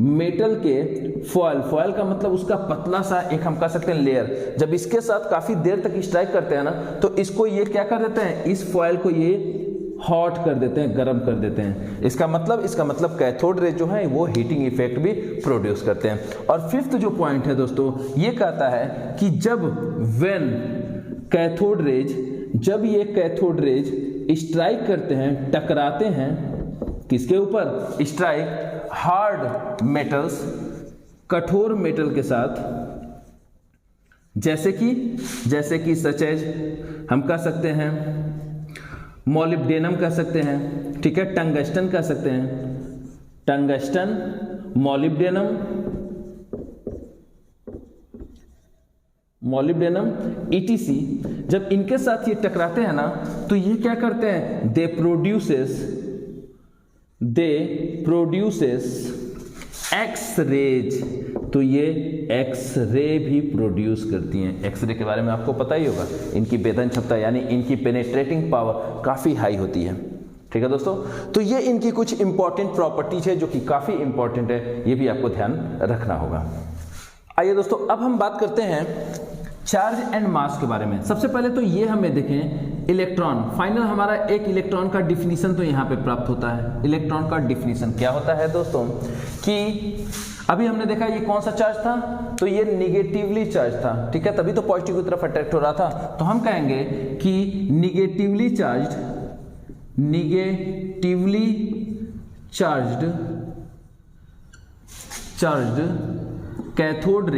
मेटल के फॉयल का मतलब उसका पतला सा एक हम कह सकते हैं लेयर, जब इसके साथ काफी देर तक स्ट्राइक करते हैं ना, तो इसको ये क्या कर देते हैं, इस फॉयल को ये हॉट कर देते हैं, गर्म कर देते हैं। इसका मतलब कैथोड रे जो है वो हीटिंग इफेक्ट भी प्रोड्यूस करते हैं। और फिफ्थ जो पॉइंट है दोस्तों, ये कहता है कि जब जब ये कैथोड रेज स्ट्राइक करते हैं, टकराते हैं, किसके ऊपर स्ट्राइक, हार्ड मेटल्स, कठोर मेटल के साथ, जैसे कि सच एज हम कह सकते हैं मॉलिब्डेनम कह सकते हैं, ठीक है, टंगस्टन कह सकते हैं, टंगस्टन, मॉलिब्डेनम ETC, जब इनके साथ ये टकराते हैं ना, तो ये क्या करते हैं, दे प्रोड्यूसेस एक्स रेज, तो ये एक्स रे भी प्रोड्यूस करती हैं। एक्स रे के बारे में आपको पता ही होगा, इनकी वेधन क्षमता यानी इनकी पेनेट्रेटिंग पावर काफ़ी हाई होती है। ठीक है दोस्तों, तो ये इनकी कुछ इंपॉर्टेंट प्रॉपर्टीज है जो कि काफ़ी इंपॉर्टेंट है, ये भी आपको ध्यान रखना होगा। आइए दोस्तों, अब हम बात करते हैं चार्ज एंड मास के बारे में। सबसे पहले तो ये हमें देखें इलेक्ट्रॉन, फाइनल हमारा एक इलेक्ट्रॉन का डिफिनीशन तो यहाँ पे प्राप्त होता है। इलेक्ट्रॉन का डिफिनीशन क्या होता है दोस्तों, कि अभी हमने देखा ये कौन सा चार्ज था, तो ये निगेटिवली चार्ज था, ठीक है, तभी तो पॉजिटिव की तरफ अट्रैक्ट हो रहा था। तो हम कहेंगे कि निगेटिवली चार्ज्ड कैथोड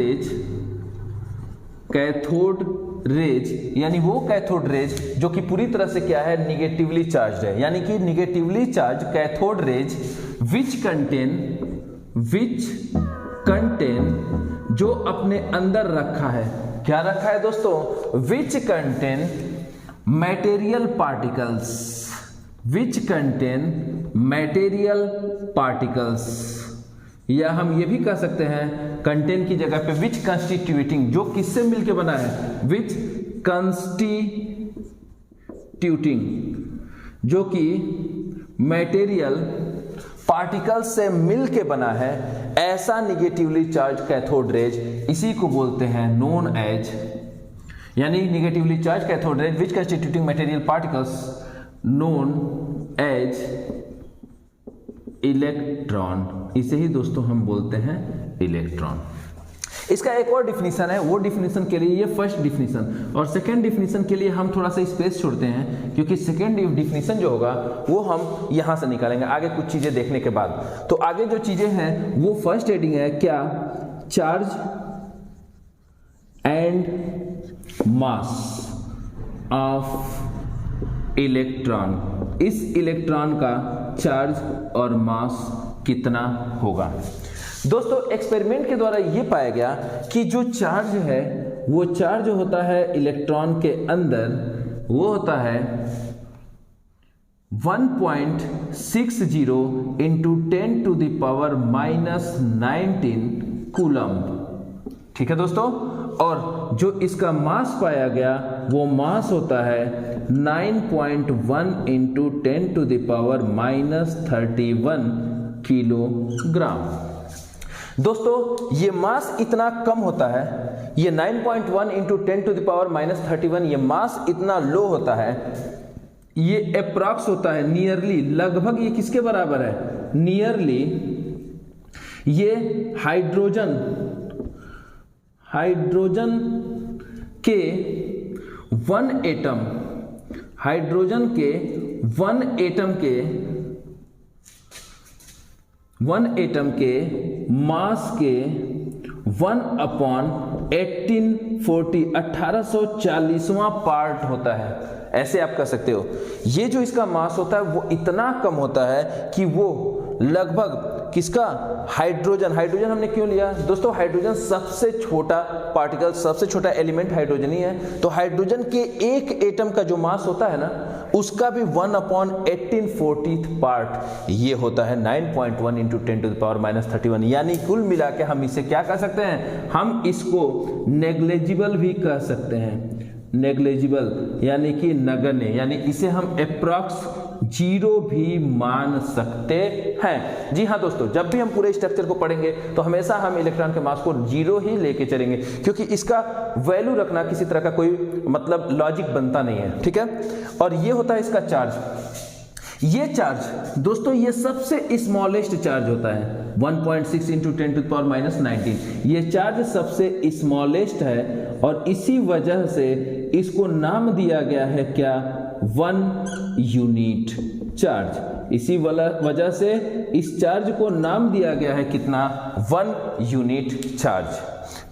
रेज यानी वो कैथोड रेज जो कि पूरी तरह से क्या है, निगेटिवली चार्ज्ड है, यानी कि negatively charge cathode rays which contain जो अपने अंदर रखा है, क्या रखा है दोस्तों, विच कंटेन मैटेरियल पार्टिकल्स, या हम ये भी कह सकते हैं कंटेन की जगह पे विच कंस्टिट्यूटिंग, जो किससे मिलके बना है, विच कंस्टिट्यूटिंग, जो कि मैटेरियल पार्टिकल्स से मिलके बना है, ऐसा निगेटिवली चार्ज कैथोड रेज, इसी को बोलते हैं नोन एज, यानी negatively charge cathode rays which constituting material particles known as electron, इसे ही दोस्तों हम बोलते हैं इलेक्ट्रॉन। इसका एक और डिफिनीशन है, वो डिफिनीशन के लिए ये फर्स्ट डिफिनीशन, और सेकंड डिफिनीशन के लिए हम थोड़ा सा स्पेस छोड़ते हैं, क्योंकि सेकंड डिफिनीशन जो होगा वो हम यहां से निकालेंगे आगे कुछ चीजें देखने के बाद। तो आगे जो चीजें हैं वो फर्स्ट हेडिंग है क्या, charge and mass of electron, इस इलेक्ट्रॉन का चार्ज और मास कितना होगा। दोस्तों एक्सपेरिमेंट के द्वारा ये पाया गया कि जो चार्ज है वो चार्ज होता है इलेक्ट्रॉन के अंदर, वो होता है 1.60 इंटू 10⁻⁻19 कूलम्ब, ठीक है दोस्तों। और जो इसका मास पाया गया वो मास होता है 9.1 इंटू 10⁻⁻31 किलोग्राम। दोस्तों ये मास इतना कम होता है, ये 9.1 इंटू 10⁻⁻31, ये मास इतना लो होता है, ये अप्रॉक्स होता है, नियरली, लगभग ये किसके बराबर है, नियरली ये हाइड्रोजन के 1 एटम, हाइड्रोजन के 1 एटम के मास के 1/1840वां पार्ट होता है, ऐसे आप कह सकते हो। ये जो इसका मास होता है वो इतना कम होता है कि वो लगभग किसका? हाइड्रोजन। हाइड्रोजन हमने क्यों लिया दोस्तों? हाइड्रोजन सबसे छोटा पार्टिकल, सबसे छोटा एलिमेंट हाइड्रोजन ही है। तो हाइड्रोजन के एक एटम का जो मास होता है ना, उसका भी 1/1840 पार्ट ये होता है 9.1 × 10⁻³ यानी कुल मिला के हम इसे क्या कह सकते हैं? हम इसको नेग्लिजिबल भी कह सकते हैं। नेग्लिजिबल यानी कि नगण्य, यानी इसे हम अप्रॉक्स 0 भी मान सकते हैं। जी हाँ दोस्तों, जब भी हम पूरे स्ट्रक्चर को पढ़ेंगे तो हमेशा हम इलेक्ट्रॉन के मास को 0 ही लेके चलेंगे, क्योंकि इसका वैल्यू रखना किसी तरह का कोई मतलब लॉजिक बनता नहीं है, ठीक है। और ये होता है इसका चार्ज। ये चार्ज दोस्तों ये सबसे स्मॉलेस्ट चार्ज होता है 1.6 × 10⁻19। ये चार्ज सबसे स्मॉलेस्ट है और इसी वजह से इसको नाम दिया गया है क्या? 1 यूनिट चार्ज। इसी वजह से इस चार्ज को नाम दिया गया है कितना? 1 यूनिट चार्ज।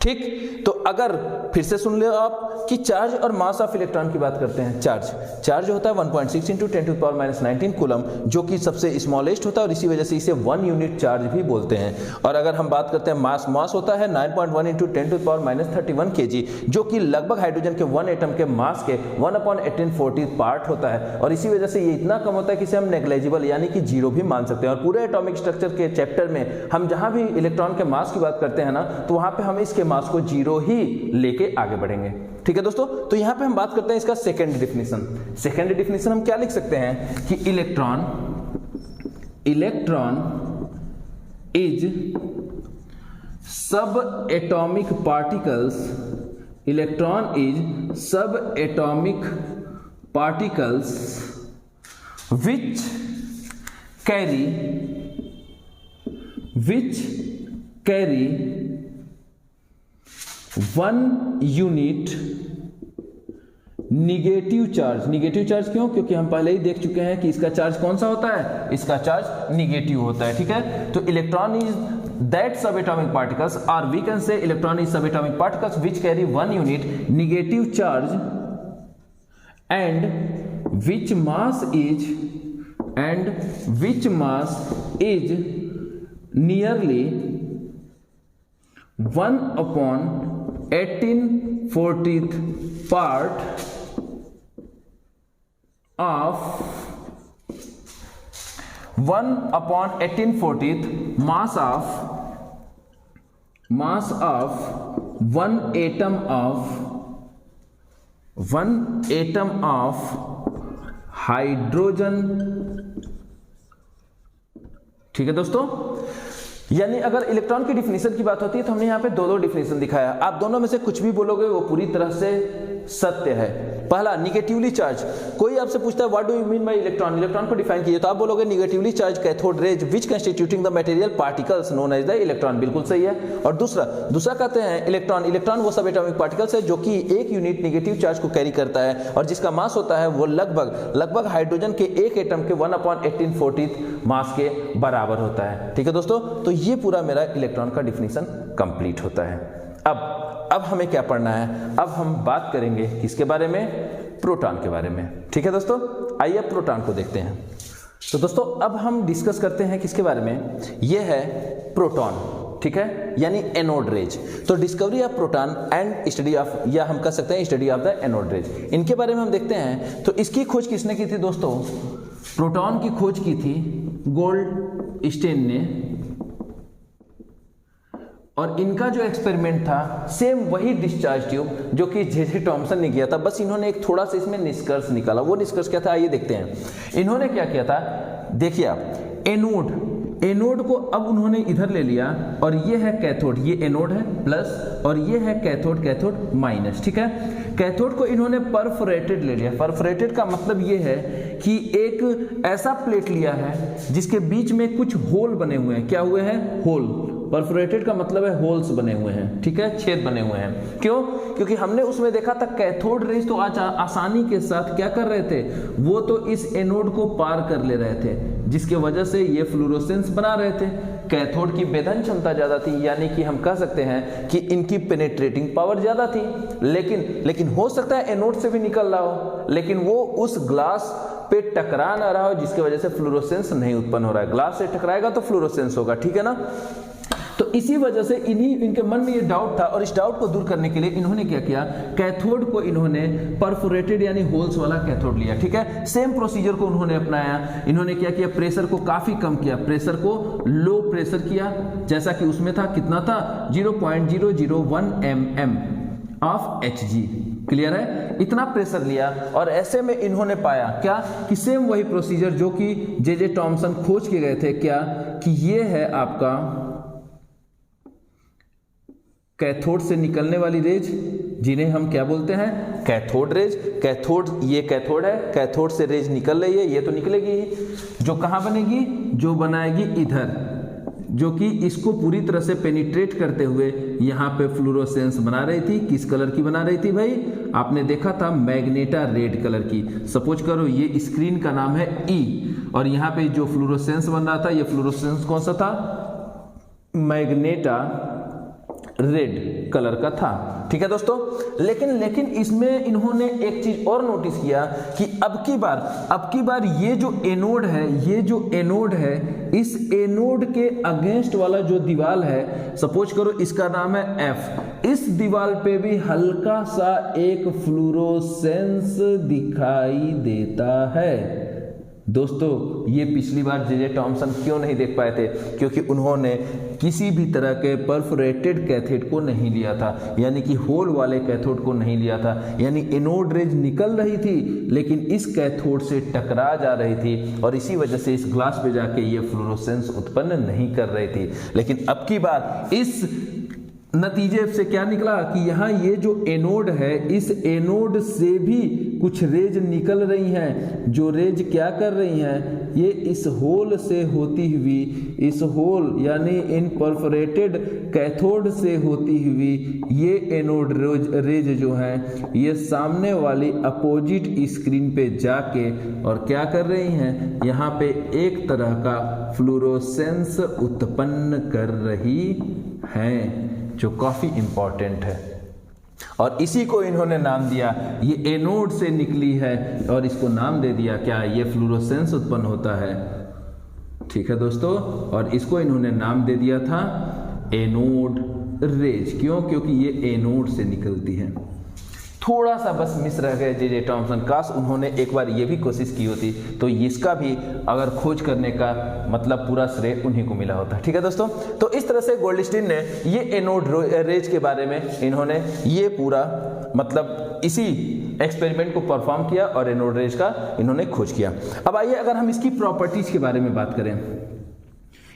ठीक, तो अगर फिर से सुन लो आप कि चार्ज और मास ऑफ इलेक्ट्रॉन की बात करते हैं। चार्ज होता है 1.6 × 10⁻19 कूलम, जो कि सबसे स्मॉलेस्ट होता है और इसी वजह से इसे 1 यूनिट चार्ज भी बोलते हैं। और अगर हम बात करते हैं मास होता है 9.1 × 10⁻31 kg, जो कि लगभग हाइड्रोजन के 1 एटम के मास के 1/1840 पार्ट होता है। और इसी वजह से ये इतना कम होता है कि इसे हम नेग्लिजिबल यानी कि 0 भी मान सकते हैं। और पूरे एटॉमिक स्ट्रक्चर के चैप्टर में हम जहां भी इलेक्ट्रॉन के मास की बात करते हैं ना, तो वहां पे हम इसके मास को 0 ही लेके आगे बढ़ेंगे। ठीक है दोस्तों, तो यहां पे हम बात करते हैं इसका सेकेंड डिफिनेशन। सेकेंड डिफिनेशन हम क्या लिख सकते हैं कि इलेक्ट्रॉन इज सब एटॉमिक पार्टिकल्स, इलेक्ट्रॉन इज सब atomic particles which carry 1 unit negative charge. Negative charge क्यों? क्योंकि हम पहले ही देख चुके हैं कि इसका चार्ज कौन सा होता है? इसका चार्ज निगेटिव होता है। ठीक है, तो electron is that subatomic particles, or we can say electron is subatomic particles which carry 1 unit negative charge and which mass is nearly 1/1840th part of 1/1840th mass of 1 atom of hydrogen. ठीक है दोस्तों, यानी अगर electron की definition की बात होती है तो हमने यहां पे दो डिफिनेशन दिखाया। आप दोनों में से कुछ भी बोलोगे वो पूरी तरह से सत्य है। पहला निगेटिवली चार्ज, कोई आपसे पूछता है what do you mean by electron, electron को डिफाइन कीजिए, तो आप बोलोगे negatively charge cathode rays which constituting the material particles known as the electron. बिल्कुल सही है। और दूसरा कहते हैं इलेक्ट्रॉन वो सब एटॉमिक पार्टिकल्स है जो कि 1 यूनिट निगेटिव चार्ज को कैरी करता है और जिसका मास होता है वो लगभग हाइड्रोजन के एक एटम के 1/1840th मास के बराबर होता है। ठीक है दोस्तों, तो ये पूरा मेरा इलेक्ट्रॉन का डिफिनेशन कंप्लीट होता है। अब हमें क्या पढ़ना है? अब हम बात करेंगे किसके बारे में? प्रोटॉन के बारे में। ठीक है दोस्तों, आइए अब प्रोटॉन को देखते हैं। तो दोस्तों अब हम डिस्कस करते हैं किसके बारे में? ये है प्रोटॉन। ठीक है, यानी एनोड रेज। तो discovery of proton and study of, या हम कह सकते हैं study of the anode rays, इनके बारे में हम देखते हैं। तो इसकी खोज किसने की थी दोस्तों? प्रोटॉन की खोज की थी गोल्डस्टीन ने, और इनका जो एक्सपेरिमेंट था सेम वही डिस्चार्ज ट्यूब जो कि जे थॉमसन ने किया था, बस इन्होंने एक थोड़ा सा इसमें निष्कर्ष निकाला। वो निष्कर्ष क्या था आइए देखते हैं। इन्होंने क्या किया था, देखिए आप, एनोड को अब उन्होंने इधर ले लिया और ये है कैथोड, ये एनोड है प्लस और ये है कैथोड माइनस। ठीक है, कैथोड को इन्होंने परफोरेटेड ले लिया। परफोरेटेड का मतलब ये है कि एक ऐसा प्लेट लिया है जिसके बीच में कुछ होल बने हुए हैं। क्या हुए हैं? होल। परफोरेटेड का मतलब है होल्स बने हुए हैं। ठीक है, छेद बने हुए हैं। क्यों? क्योंकि हमने उसमें देखा था कैथोड रेज तो आसानी के साथ क्या कर रहे थे, वो तो इस एनोड को पार कर ले रहे थे, जिसके वजह से ये फ्लोरोसेंस बना रहे थे। कैथोड की वेधन क्षमता ज्यादा थी, यानी कि हम कह सकते हैं कि इनकी पेनेट्रेटिंग पावर ज्यादा थी। लेकिन हो सकता है एनोड से भी निकल रहा हो, लेकिन वो उस ग्लास पे टकरा ना रहा हो, जिसकी वजह से फ्लोरोसेंस नहीं उत्पन्न हो रहा है। ग्लास से टकराएगा तो फ्लोरोसेंस होगा, ठीक है ना। तो इसी वजह से इनके मन में ये डाउट था, और इस डाउट को दूर करने के लिए इन्होंने क्या किया, कैथोड को इन्होंने परफोरेटेड यानी होल्स वाला कैथोड लिया, ठीक है। सेम प्रोसीजर को उन्होंने अपनाया। इन्होंने क्या किया, प्रेशर को काफी कम किया, प्रेशर को लो प्रेशर किया, जैसा कि उसमें था, कितना था 0.001 mm ऑफ Hg, क्लियर है। इतना प्रेशर लिया और ऐसे में इन्होंने पाया क्या कि सेम वही प्रोसीजर जो कि जे टॉमसन खोज के गए थे, क्या कि ये है आपका कैथोड से निकलने वाली रेज, जिन्हें हम क्या बोलते हैं, कैथोड रेज। कैथोड, ये कैथोड है, कैथोड से रेज निकल रही है, ये तो निकलेगी ही, जो कहां बनेगी, जो बनाएगी इधर, जो कि इसको पूरी तरह से पेनिट्रेट करते हुए यहां पे फ्लोरोसेंस बना रही थी। किस कलर की बना रही थी भाई, आपने देखा था मैग्नेटा रेड कलर की। सपोज करो ये स्क्रीन का नाम है E, और यहां पे जो फ्लोरोसेंस बन रहा था, ये फ्लोरोसेंस कौन सा था, मैग्नेटा रेड कलर का था, ठीक है दोस्तों। लेकिन इसमें इन्होंने एक चीज और नोटिस किया कि अब की बार ये जो एनोड है, इस एनोड के अगेंस्ट वाला जो दीवाल है, सपोज करो इसका नाम है F, इस दीवाल पे भी हल्का सा एक फ्लोरोसेंस दिखाई देता है। दोस्तों ये पिछली बार जे टॉमसन क्यों नहीं देख पाए थे, क्योंकि उन्होंने किसी भी तरह के परफोरेटेड कैथोड को नहीं लिया था, यानी कि होल वाले कैथोड को नहीं लिया था। यानी एनोड रेज निकल रही थी लेकिन इस कैथोड से टकरा जा रही थी, और इसी वजह से इस ग्लास पे जाके ये फ्लोरोसेंस उत्पन्न नहीं कर रही थी। लेकिन अब की बार इस नतीजे से क्या निकला कि यहाँ ये जो एनोड है, इस एनोड से भी कुछ रेज निकल रही हैं, जो रेज क्या कर रही हैं, ये इस होल से होती हुई, इस होल यानी इन परफोरेटेड कैथोड से होती हुई ये एनोड रेज जो हैं, ये सामने वाली अपोजिट स्क्रीन पे जाके और क्या कर रही हैं, यहाँ पे एक तरह का फ्लोरोसेंस उत्पन्न कर रही हैं, जो काफी इंपॉर्टेंट है। और इसी को इन्होंने नाम दिया, ये एनोड से निकली है और इसको नाम दे दिया क्या, ये फ्लोरोसेंस उत्पन्न होता है, ठीक है दोस्तों। और इसको इन्होंने नाम दे दिया था एनोड रेज। क्यों, क्योंकि ये एनोड से निकलती है। थोड़ा सा बस मिस रह गए जे टॉमसन, काश उन्होंने एक बार ये भी कोशिश की होती तो इसका भी अगर खोज करने का मतलब पूरा श्रेय उन्हीं को मिला होता, ठीक है दोस्तों। तो इस तरह से गोल्डस्टीन ने ये एनोड रेज के बारे में इन्होंने ये पूरा मतलब इसी एक्सपेरिमेंट को परफॉर्म किया और एनोड रेज का इन्होंने खोज किया। अब आइए अगर हम इसकी प्रॉपर्टीज के बारे में बात करें,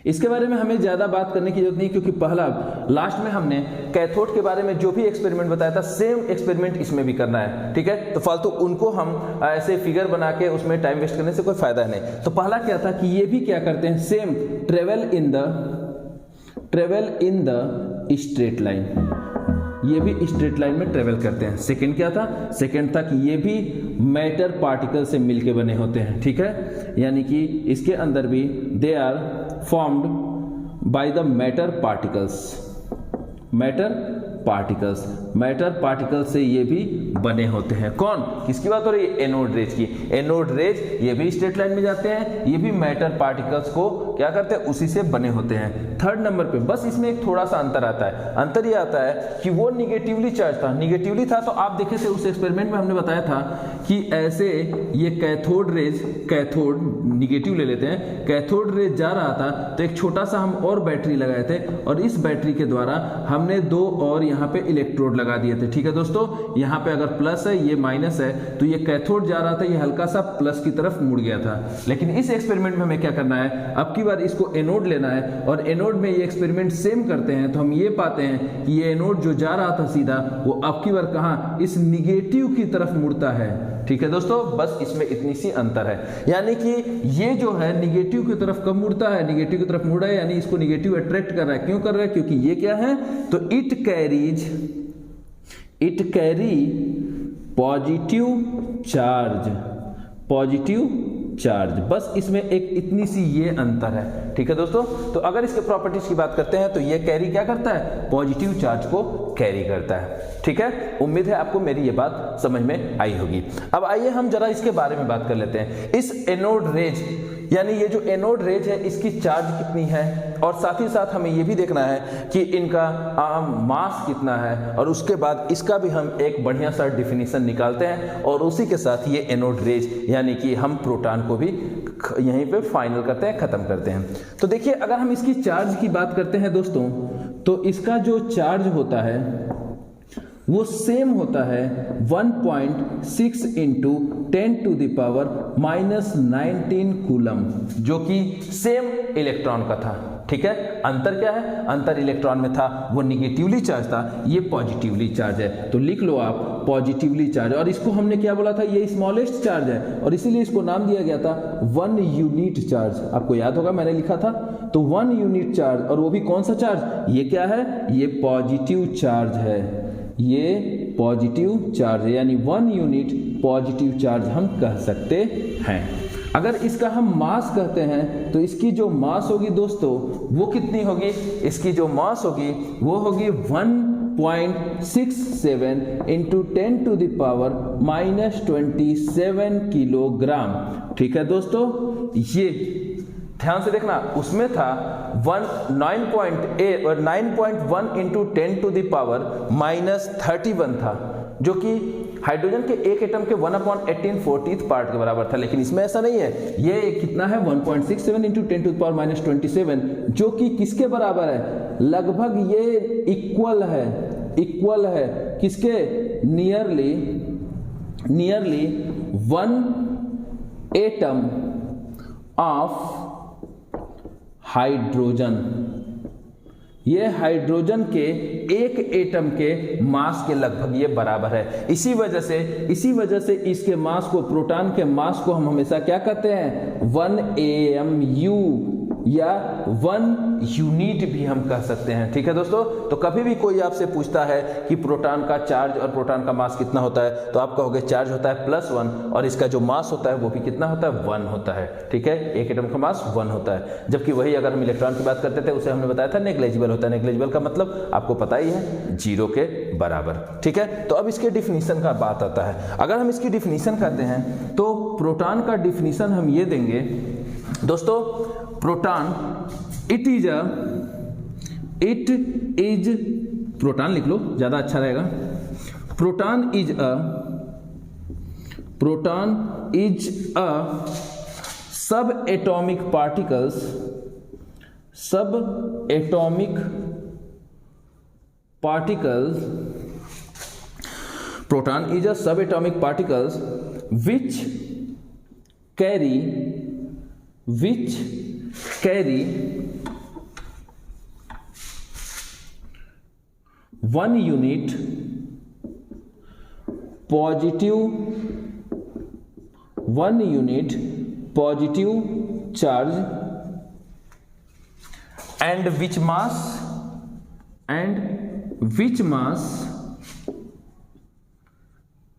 इसके बारे में हमें ज्यादा बात करने की जरूरत नहीं, क्योंकि पहला लास्ट में हमने कैथोड के बारे में जो भी एक्सपेरिमेंट बताया था, सेम एक्सपेरिमेंट इसमें भी करना है, ठीक है। तो फालतू उनको हम ऐसे फिगर बना के उसमें टाइम वेस्ट करने से कोई फायदा नहीं। तो पहला क्या था कि ये भी क्या करते हैं, same travel in the straight line, ये भी स्ट्रेट लाइन में ट्रेवल करते हैं। सेकंड क्या था, सेकंड था कि ये भी मैटर पार्टिकल से मिलके बने होते हैं, ठीक है। यानी कि इसके अंदर भी they are formed by the matter particles से ये भी बने होते हैं। कौन, किसकी बात हो रही है, एनोड रेज की। एनोड रेज ये भी स्ट्रेट लाइन में जाते हैं, ये भी मैटर पार्टिकल्स को क्या करते हैं, उसी से बने होते हैं। थर्ड नंबर पे बस इसमें एक थोड़ा सा अंतर आता है, अंतर ये आता है कि वो निगेटिवली चार्ज था, निगेटिवली था। तो आप देखे थे उस एक्सपेरिमेंट में हमने बताया था कि ऐसे ये कैथोड निगेटिव ले लेते हैं, कैथोड रेज जा रहा था तो एक छोटा सा हम और बैटरी लगाए थे, और इस बैटरी के द्वारा हमने दो और यहाँ पे इलेक्ट्रोड लगा दिए थे, ठीक है दोस्तों। यहाँ पे अगर प्लस है, ये माइनस है, तो ये कैथोड जा रहा था, ये हल्का सा प्लस की तरफ मुड़ गया था। लेकिन इस एक्सपेरिमेंट में हमें क्या करना है, अब की बार इसको एनोड लेना है, और एनोड में ये एक्सपेरिमेंट सेम करते हैं। तो हम ये पाते हैं कि ये एनोड जो जा रहा था सीधा, वो अब की बार कहाँ, इस निगेटिव की तरफ मुड़ता है, ठीक है दोस्तों। बस इसमें इतनी सी अंतर है, यानी कि ये जो है निगेटिव की तरफ कब मुड़ता है, निगेटिव की तरफ मुड़ रहा है, यानी इसको निगेटिव अट्रैक्ट कर रहा है। क्यों कर रहा है, क्योंकि ये क्या है, तो इट कैरी पॉजिटिव चार्ज। बस इसमें एक इतनी सी ये अंतर है, ठीक है दोस्तों। तो अगर इसके प्रॉपर्टीज की बात करते हैं तो ये कैरी क्या करता है, पॉजिटिव चार्ज को कैरी करता है, ठीक है। उम्मीद है आपको मेरी ये बात समझ में आई होगी। अब आइए हम जरा इसके बारे में बात कर लेते हैं। इस एनोड रेज यानी ये जो एनोड रेज है इसकी चार्ज कितनी है, और साथ ही साथ हमें ये भी देखना है कि इनका मास कितना है, और उसके बाद इसका भी हम एक बढ़िया सा डिफिनीशन निकालते हैं, और उसी के साथ ये एनोड रेज यानी कि हम प्रोटॉन को भी यहीं पे फाइनल करते हैं, खत्म करते हैं। तो देखिए अगर हम इसकी चार्ज की बात करते हैं दोस्तों, तो इसका जो चार्ज होता है वो सेम होता है 1.6 इंटू 10⁻⁻19 कूलम, जो कि सेम इलेक्ट्रॉन का था, ठीक है। अंतर क्या है, अंतर इलेक्ट्रॉन में था, वो निगेटिवली चार्ज था, ये पॉजिटिवली चार्ज है। तो लिख लो आप पॉजिटिवली चार्ज, और इसको हमने क्या बोला था, ये स्मॉलेस्ट चार्ज है, और इसीलिए इसको नाम दिया गया था 1 यूनिट चार्ज। आपको याद होगा मैंने लिखा था, तो 1 यूनिट चार्ज, और वो भी कौन सा चार्ज, ये क्या है, ये पॉजिटिव चार्ज है, ये पॉजिटिव चार्ज है, यानी 1 यूनिट पॉजिटिव चार्ज हम कह सकते हैं। अगर इसका हम मास कहते हैं तो इसकी जो मास होगी दोस्तों वो कितनी होगी, इसकी जो मास होगी वो होगी 1.67 इंटू 10⁻⁻27 किलोग्राम, ठीक है दोस्तों। ये ध्यान से देखना, उसमें था 9.1 इंटू 10⁻⁻31 था, जो कि हाइड्रोजन के एक एटम के 1/18 पार्ट के बराबर था, लेकिन इसमें ऐसा नहीं है। ये कितना है 1.67 इंटू 10⁻⁻27, जो कि किसके बराबर है, लगभग ये इक्वल है किसके, नियरली 1 एटम ऑफ हाइड्रोजन। ये हाइड्रोजन के एक एटम के मास के लगभग ये बराबर है। इसी वजह से इसके मास को, प्रोटॉन के मास को हम हमेशा क्या कहते हैं, 1 AMU या 1 यूनिट भी हम कह सकते हैं, ठीक है दोस्तों। तो कभी भी कोई आपसे पूछता है कि प्रोटॉन का चार्ज और प्रोटॉन का मास कितना होता है, तो आप कहोगे चार्ज होता है +1, और इसका जो मास होता है वो भी कितना होता है, 1 होता है, ठीक है। एक एटम का मास 1 होता है, जबकि वही अगर हम इलेक्ट्रॉन की बात करते थे उसे हमने बताया था नेग्लिजिबल होता है। नेग्लिजिबल का मतलब आपको पता ही है, 0 के बराबर, ठीक है। तो अब इसके डिफिनीशन का बात आता है। अगर हम इसकी डिफिनीशन करते हैं तो प्रोटॉन का डिफिनीशन हम ये देंगे दोस्तों, प्रोटॉन इट इज प्रोटॉन लिख लो, ज्यादा अच्छा रहेगा। प्रोटॉन इज अ सब atomic particles proton is a subatomic particles which carry 1 unit positive charge and which mass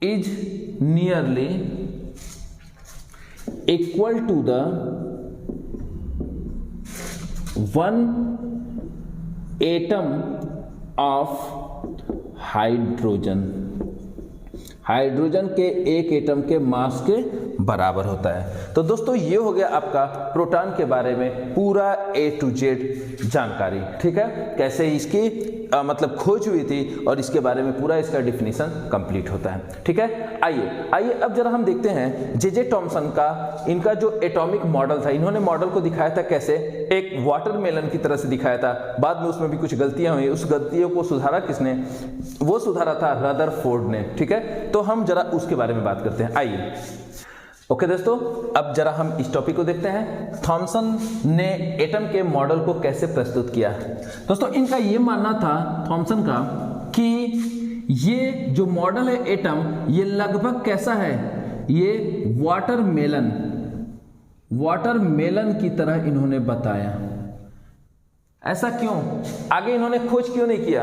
is nearly equal to the 1 atom of hydrogen के एक एटम के मास के बराबर होता है। तो दोस्तों ये हो गया आपका प्रोटॉन के बारे में पूरा A to Z जानकारी, ठीक है। कैसे इसकी मतलब खोज हुई थी और इसके बारे में पूरा इसका डिफिनीशन कंप्लीट होता है, ठीक है। आइए अब जरा हम देखते हैं जे टॉमसन का, इनका जो एटॉमिक मॉडल था, इन्होंने मॉडल को दिखाया था कैसे, एक वाटरमेलन की तरह से दिखाया था। बाद में उसमें भी कुछ गलतियां हुई, उस गलतियों को सुधारा किसने, वो सुधारा था रदरफोर्ड ने, ठीक है। तो हम जरा उसके बारे में बात करते हैं, आइए। ओके दोस्तों, अब जरा हम इस टॉपिक को देखते हैं, थॉमसन ने एटम के मॉडल को कैसे प्रस्तुत किया। दोस्तों इनका ये मानना था थॉमसन का कि ये जो मॉडल है एटम, ये लगभग कैसा है, ये वाटरमेलन की तरह इन्होंने बताया। ऐसा क्यों, आगे इन्होंने खोज क्यों नहीं किया।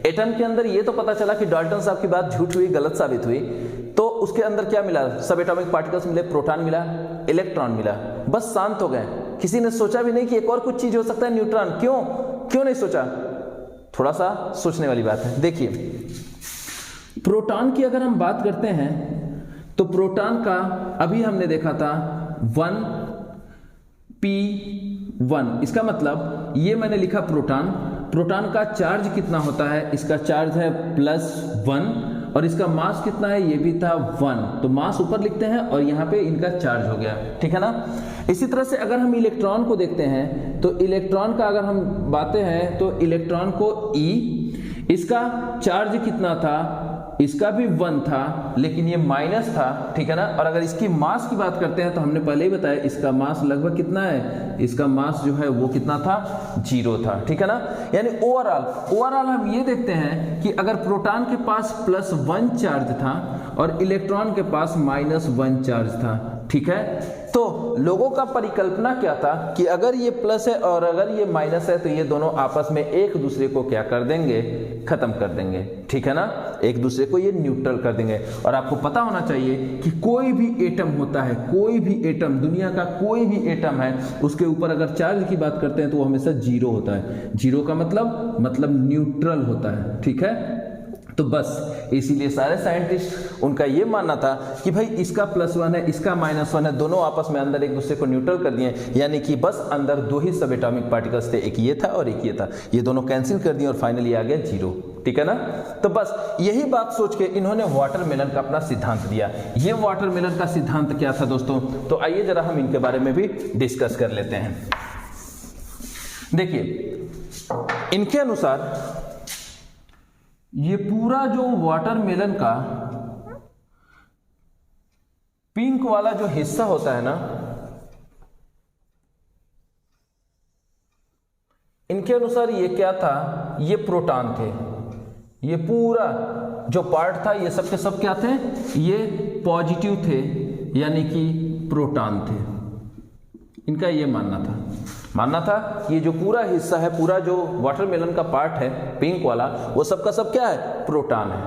एटम के अंदर ये तो पता चला कि डाल्टन साहब की बात झूठ हुई, गलत साबित हुई, तो उसके अंदर क्या मिला, सब एटॉमिक पार्टिकल्स मिले, प्रोटॉन मिला, इलेक्ट्रॉन मिला, बस शांत हो गए। किसी ने सोचा भी नहीं कि एक और कुछ चीज हो सकता है, न्यूट्रॉन। क्यों नहीं सोचा? थोड़ा सा सोचने वाली बात है। देखिए, प्रोटॉन की अगर हम बात करते हैं तो प्रोटॉन का अभी हमने देखा था 1p1, इसका मतलब ये मैंने लिखा प्रोटॉन का चार्ज कितना होता है, इसका चार्ज है +1 और इसका मास कितना है, ये भी था 1, तो मास ऊपर लिखते हैं और यहाँ पे इनका चार्ज हो गया, ठीक है ना। इसी तरह से अगर हम इलेक्ट्रॉन को देखते हैं तो इलेक्ट्रॉन का अगर हम बातें हैं तो इलेक्ट्रॉन को E, इसका चार्ज कितना था, इसका भी 1 था लेकिन ये माइनस था, ठीक है ना। और अगर इसकी मास की बात करते हैं तो हमने पहले ही बताया इसका मास लगभग कितना है, इसका मास जो है वो कितना था, 0 था, ठीक है ना। यानी ओवरऑल हम ये देखते हैं कि अगर प्रोटॉन के पास +1 चार्ज था और इलेक्ट्रॉन के पास -1 चार्ज था, ठीक है। तो लोगों का परिकल्पना क्या था कि अगर ये प्लस है और अगर ये माइनस है तो ये दोनों आपस में एक दूसरे को क्या कर देंगे, खत्म कर देंगे, ठीक है ना, एक दूसरे को ये न्यूट्रल कर देंगे। और आपको पता होना चाहिए कि कोई भी एटम होता है, कोई भी एटम, दुनिया का कोई भी एटम है, उसके ऊपर अगर चार्ज की बात करते हैं तो वो हमेशा 0 होता है। 0 का मतलब न्यूट्रल होता है, ठीक है। तो बस इसीलिए सारे साइंटिस्ट उनका ये मानना था कि भाई इसका +1 है, इसका -1 है, दोनों आपस में अंदर एक दूसरे को न्यूट्रल कर दिए, यानी कि बस अंदर 2 ही सब एटॉमिक पार्टिकल्स थे, एक ये था और एक ये था, ये दोनों कैंसिल कर दिए और फाइनली आ गया 0, ठीक है ना। तो बस यही बात सोच के इन्होंने वाटरमेलन का अपना सिद्धांत दिया। ये वाटरमेलन का सिद्धांत क्या था दोस्तों, तो आइए जरा हम इनके बारे में भी डिस्कस कर लेते हैं। देखिए, इनके अनुसार ये पूरा जो वाटरमेलन का पिंक वाला जो हिस्सा होता है ना, इनके अनुसार ये क्या था, ये प्रोटॉन थे। ये पूरा जो पार्ट था ये सब के सब क्या थे, ये पॉजिटिव थे, यानी कि प्रोटॉन थे। इनका ये मानना था कि ये जो पूरा हिस्सा है, पूरा जो वाटरमेलन का पार्ट है पिंक वाला, वो सब का सब क्या है, प्रोटॉन है,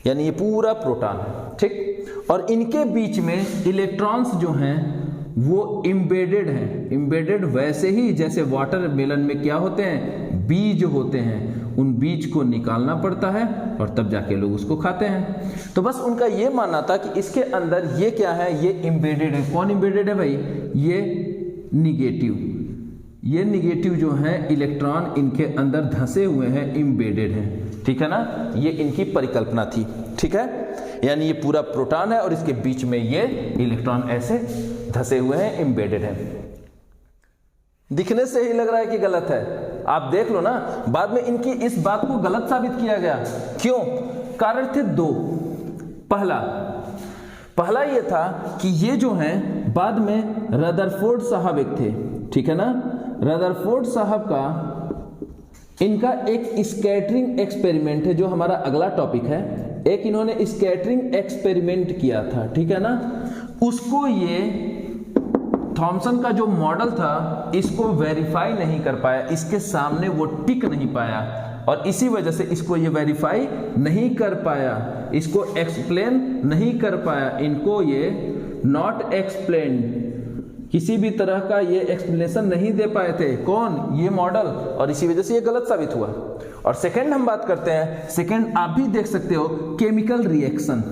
यानी ये पूरा प्रोटॉन है, ठीक। और इनके बीच में इलेक्ट्रॉन्स जो हैं वो इम्बेडेड हैं। इम्बेडेड वैसे ही जैसे वाटरमेलन में क्या होते हैं, बीज होते हैं, उन बीज को निकालना पड़ता है और तब जाके लोग उसको खाते हैं। तो बस उनका ये मानना था कि इसके अंदर ये क्या है, ये इम्बेडेड है। कौन इम्बेडेड है भाई, ये निगेटिव जो है इलेक्ट्रॉन इनके अंदर धंसे हुए हैं, इम्बेडेड हैं, ठीक है ना। ये इनकी परिकल्पना थी, ठीक है। यानी ये पूरा प्रोटॉन है और इसके बीच में ये इलेक्ट्रॉन ऐसे धंसे हुए हैं, इम्बेडेड हैं। दिखने से ही लग रहा है कि गलत है, आप देख लो ना, बाद में इनकी इस बात को गलत साबित किया गया। क्यों? कारण थे 2। पहला ये था कि ये जो हैं बाद में रदरफोर्ड साहब एक थे, ठीक है ना। रदरफोर्ड साहब का इनका एक स्कैटरिंग एक्सपेरिमेंट है जो हमारा अगला टॉपिक है। एक इन्होंने स्कैटरिंग एक्सपेरिमेंट किया था, ठीक है ना। उसको ये थॉमसन का जो मॉडल था इसको वेरीफाई नहीं कर पाया, इसके सामने वो टिक नहीं पाया और इसी वजह से इसको ये वेरीफाई नहीं कर पाया, इसको एक्सप्लेन नहीं कर पाया, इनको ये नॉट एक्सप्लेन्ड, किसी भी तरह का ये एक्सप्लेनेशन नहीं दे पाए थे। कौन? ये मॉडल, और इसी वजह से ये गलत साबित हुआ। और सेकंड हम बात करते हैं, सेकंड आप भी देख सकते हो, केमिकल रिएक्शन।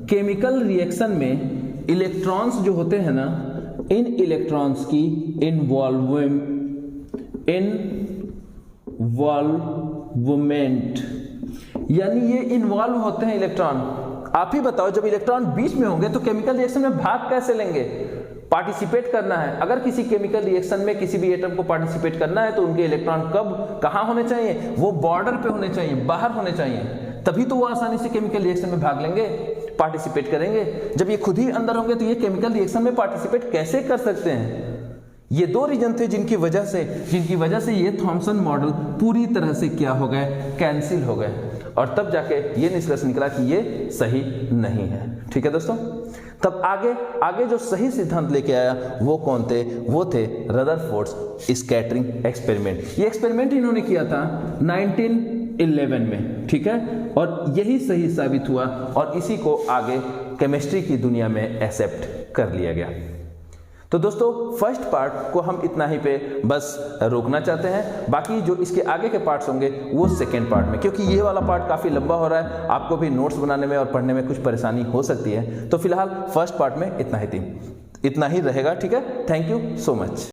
केमिकल रिएक्शन में इलेक्ट्रॉन्स जो होते हैं ना, इन इलेक्ट्रॉन्स की इन्वॉल्वमेंट, यानी ये इन्वॉल्व होते हैं इलेक्ट्रॉन। आप ही बताओ, जब इलेक्ट्रॉन बीच में होंगे तो केमिकल रिएक्शन में भाग कैसे लेंगे? पार्टिसिपेट करना है। अगर किसी केमिकल रिएक्शन में किसी भी एटम को पार्टिसिपेट करना है तो उनके इलेक्ट्रॉन कब कहां होने चाहिए? वो बॉर्डर पे होने चाहिए, बाहर होने चाहिए, तभी तो वो आसानी से केमिकल रिएक्शन में भाग लेंगे, पार्टिसिपेट करेंगे। जब ये खुद ही अंदर होंगे तो ये केमिकल रिएक्शन में पार्टिसिपेट कैसे कर सकते हैं? ये 2 रीजन थे जिनकी वजह से ये थॉमसन मॉडल पूरी तरह से क्या हो गए, कैंसिल हो गए, और तब जाके ये निष्कर्ष निकला कि ये सही नहीं है। ठीक है दोस्तों, तब आगे जो सही सिद्धांत लेके आया वो कौन थे? वो थे रदरफोर्ड्स स्कैटरिंग एक्सपेरिमेंट। ये एक्सपेरिमेंट इन्होंने किया था 19 1911 में, ठीक है, और यही सही साबित हुआ और इसी को आगे केमिस्ट्री की दुनिया में एक्सेप्ट कर लिया गया। तो दोस्तों फर्स्ट पार्ट को हम इतना ही पे बस रोकना चाहते हैं, बाकी जो इसके आगे के पार्ट्स होंगे वो सेकेंड पार्ट में, क्योंकि ये वाला पार्ट काफ़ी लंबा हो रहा है, आपको भी नोट्स बनाने में और पढ़ने में कुछ परेशानी हो सकती है। तो फिलहाल फर्स्ट पार्ट में इतना ही रहेगा, ठीक है। Thank you so much.